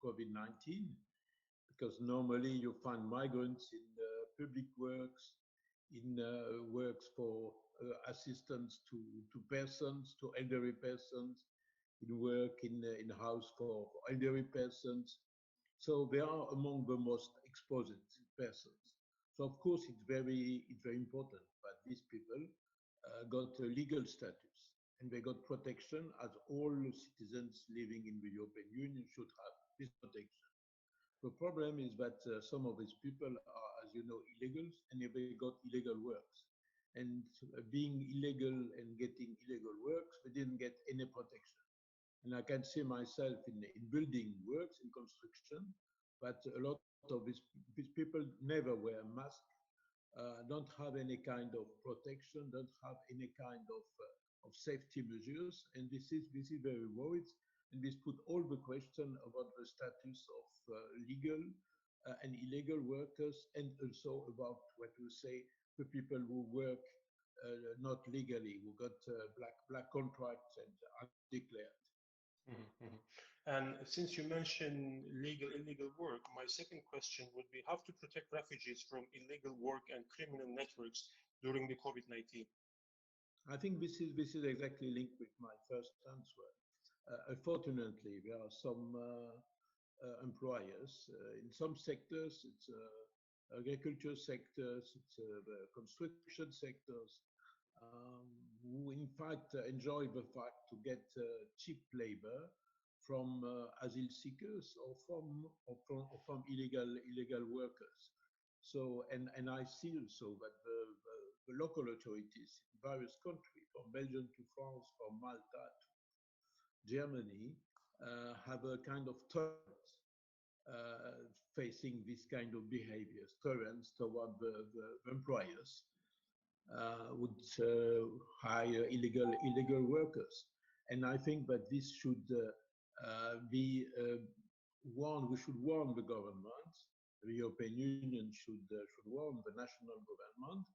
[SPEAKER 10] COVID-19 because normally you find migrants in public works, in works for assistance to persons, to elderly persons, in work in house for elderly persons. So they are among the most exposed persons. So of course it's very important. But these people got a legal status and they got protection as all citizens living in the European Union should have this protection. The problem is that some of these people are, as you know, illegals and they got illegal works. And being illegal and getting illegal works, they didn't get any protection. And I can see myself in building works, in construction, but a lot of these people never wear masks, don't have any kind of protection, don't have any kind of safety measures, and this is very worried. And this put all the question about the status of legal and illegal workers, and also about what we say the people who work not legally, who got black contracts and undeclared.
[SPEAKER 9] Mm-hmm. And since you mentioned illegal work, my second question would be how to protect refugees from illegal work and criminal networks during the COVID-19.
[SPEAKER 10] I think this is exactly linked with my first answer. Unfortunately, there are some employers in some sectors. It's agriculture sectors, it's the construction sectors, who in fact enjoy the fact to get cheap labor from asylum seekers or from illegal workers. So and I see also that the local authorities in various countries, from Belgium to France, from Malta to Germany, have a kind of tolerance facing this kind of behaviors, tolerance toward the employers would hire illegal workers. And I think that this should be warned. We should warn the government. The European Union should warn the national government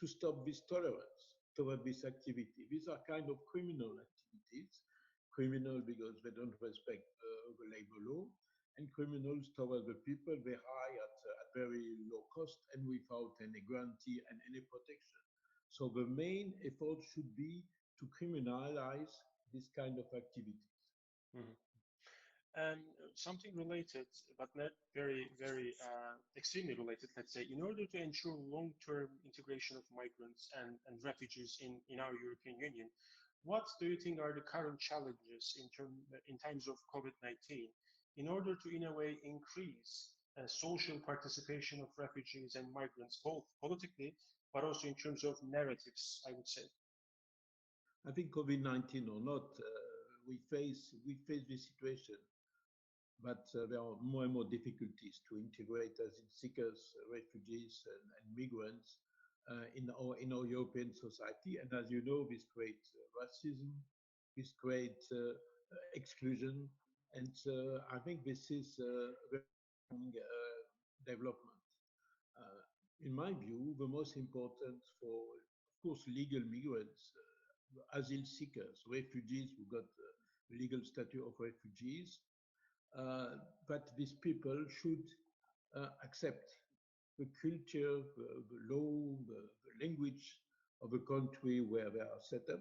[SPEAKER 10] to stop this tolerance toward this activity. These are kind of criminal activities. Criminal because they don't respect the labor law, and criminals toward the people they hire at very low cost and without any guarantee and any protection. So the main effort should be to criminalize this kind of activities.
[SPEAKER 9] Mm-hmm. And something related, but not very extremely related, let's say, in order to ensure long-term integration of migrants and refugees in our European Union, what do you think are the current challenges in times of COVID-19 in order to, in a way, increase social participation of refugees and migrants, both politically, but also in terms of narratives, I would say?
[SPEAKER 10] I think COVID-19 or not, we face this situation, but there are more and more difficulties to integrate asylum seekers, refugees, and migrants in our European society. And as you know, this creates racism, this creates exclusion, and I think this is a very strong development. In my view, the most important for, of course, legal migrants, asylum seekers, refugees who got legal status of refugees. But these people should accept the culture, the law, the language of the country where they are set up.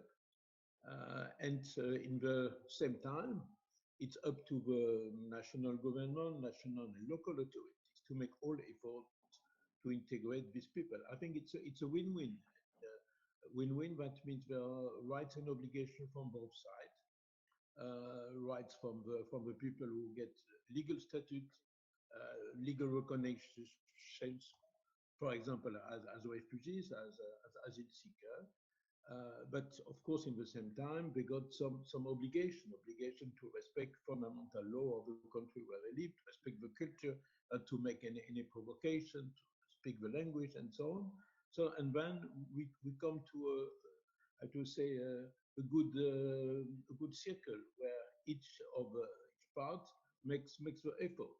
[SPEAKER 10] And in the same time, it's up to the national government, national and local authorities to make all efforts to integrate these people. I think it's a win-win. Win-win, that means there are rights and obligations from both sides. Rights from the people who get legal statute, legal recognition, for example, as refugees, as asile seeker. But of course, in the same time, they got some obligation to respect fundamental law of the country where they live, to respect the culture, to make any provocation, to speak the language, and so on. So, and then we come to a good circle where each part makes the effort.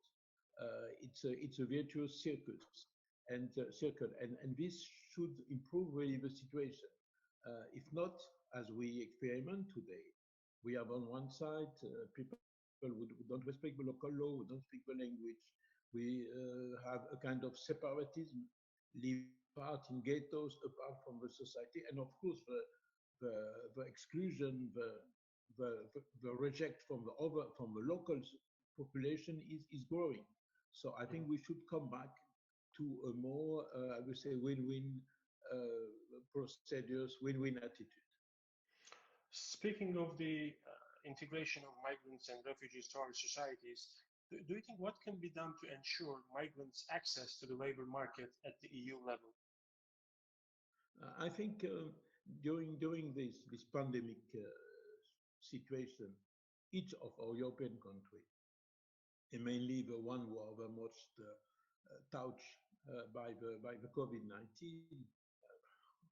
[SPEAKER 10] It's a virtuous circle, and this should improve really the situation. If not, as we experiment today, we have on one side people who don't respect the local law, who don't speak the language. We have a kind of separatism, live apart in ghettos, apart from the society, and of course the exclusion, the reject from the local population is growing. So I think we should come back to a more, I would say, win-win procedures, win-win attitude.
[SPEAKER 9] Speaking of the integration of migrants and refugees to our societies, do you think what can be done to ensure migrants' access to the labor market at the EU level?
[SPEAKER 10] I think during this pandemic situation, each of our European countries, and mainly the one who are the most touched by the COVID-19,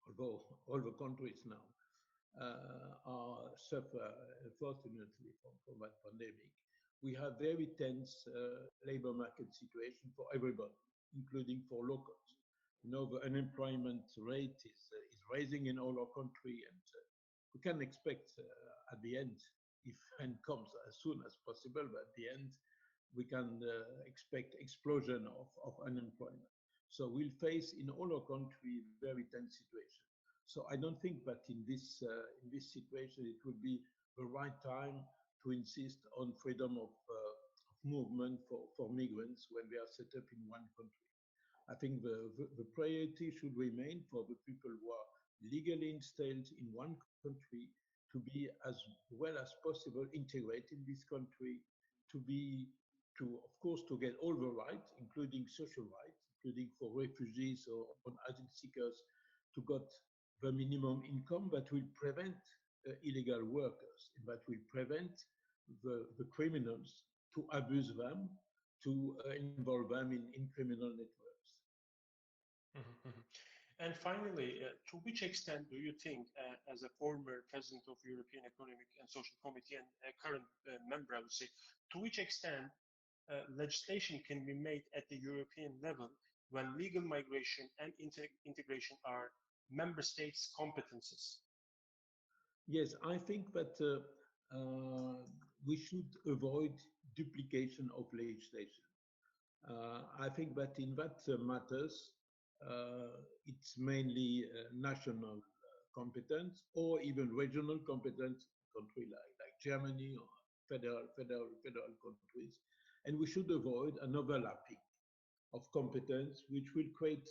[SPEAKER 10] although all the countries now suffer, unfortunately, from that pandemic. We have very tense labor market situation for everybody, including for locals. You know, the unemployment rate is rising in all our country, and we can expect at the end, if and comes as soon as possible, but at the end, we can expect explosion of unemployment. So we'll face in all our country very tense situation. So I don't think that in this situation it would be the right time to insist on freedom of movement for migrants when they are set up in one country. I think the priority should remain for the people who are legally installed in one country to be as well as possible integrated in this country, of course, to get all the rights, including social rights, including for refugees or asile seekers, to get the minimum income that will prevent illegal workers, and that will prevent the criminals to abuse them, to involve them in criminal networks.
[SPEAKER 9] Mm-hmm. And finally, to which extent do you think, as a former president of European Economic and Social Committee and a current member, I would say, to which extent legislation can be made at the European level when legal migration and integration are member states' competences?
[SPEAKER 10] Yes, I think that we should avoid duplication of legislation. I think that in that matters, it's mainly national competence or even regional competence, country like Germany or federal countries, and we should avoid an overlapping of competence, which will create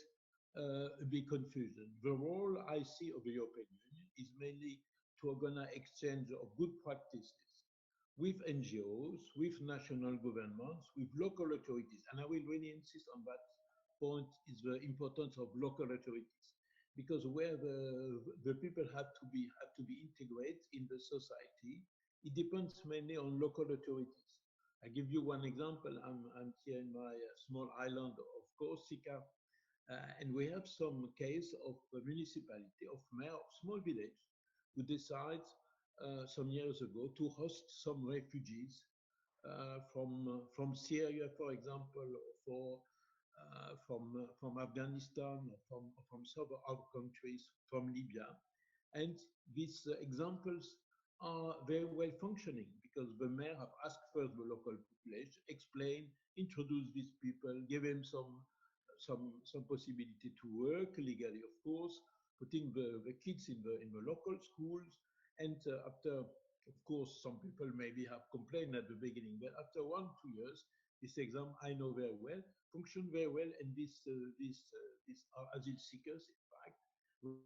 [SPEAKER 10] a big confusion. The role I see of the European Union is mainly to organize exchange of good practices with NGOs, with national governments, with local authorities, and I will really insist on that point, is the importance of local authorities, because where the people have to be integrated in the society, it depends mainly on local authorities. I give you one example. I'm here in my small island of Corsica, and we have some case of a municipality, of mayor of small village, who decides some years ago to host some refugees from Syria, for example, or from Afghanistan, or from some other countries, from Libya. And these examples are very well functioning, because the mayor have asked first the local population, explain, introduce these people, give them some possibility to work legally, of course, putting the kids in the local schools. And after, of course, some people maybe have complained at the beginning, but after 1-2 years, this exam I know very well, function very well, and these are asile seekers, in fact. So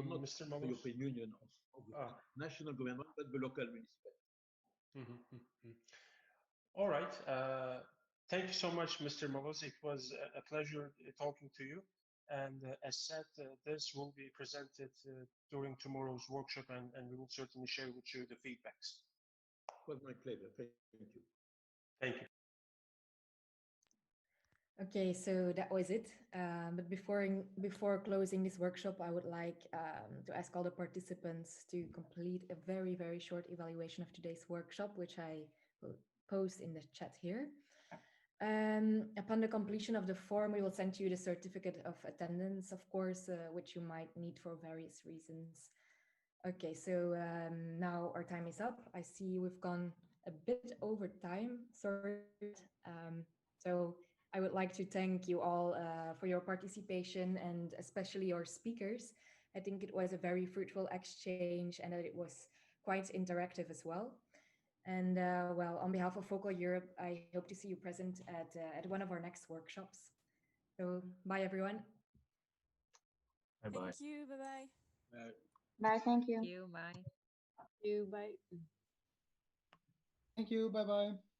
[SPEAKER 10] not
[SPEAKER 9] Mr.
[SPEAKER 10] the
[SPEAKER 9] Mamos?
[SPEAKER 10] European Union of the national government, but the local municipality.
[SPEAKER 9] All right. Thank you so much, Mr. Mavos. It was a pleasure talking to you. And as said, this will be presented during tomorrow's workshop, and we will certainly share with you the feedbacks.
[SPEAKER 10] It was my pleasure. Thank you.
[SPEAKER 9] Thank you.
[SPEAKER 1] Okay, so that was it. But before closing this workshop, I would like to ask all the participants to complete a very, very short evaluation of today's workshop, which I will post in the chat here. Upon the completion of the form, we will send you the certificate of attendance, of course, which you might need for various reasons. Okay, so now our time is up. I see we've gone a bit over time, sorry. So I would like to thank you all for your participation, and especially your speakers. I think it was a very fruitful exchange and that it was quite interactive as well. And well, on behalf of Focal Europe, I hope to see you present at one of our next workshops. So bye, everyone.
[SPEAKER 3] Bye-bye.
[SPEAKER 2] Thank you. Bye-bye.
[SPEAKER 11] Bye. Thank you.
[SPEAKER 6] Bye.
[SPEAKER 5] Thank you. Bye.
[SPEAKER 7] Thank you. Bye-bye.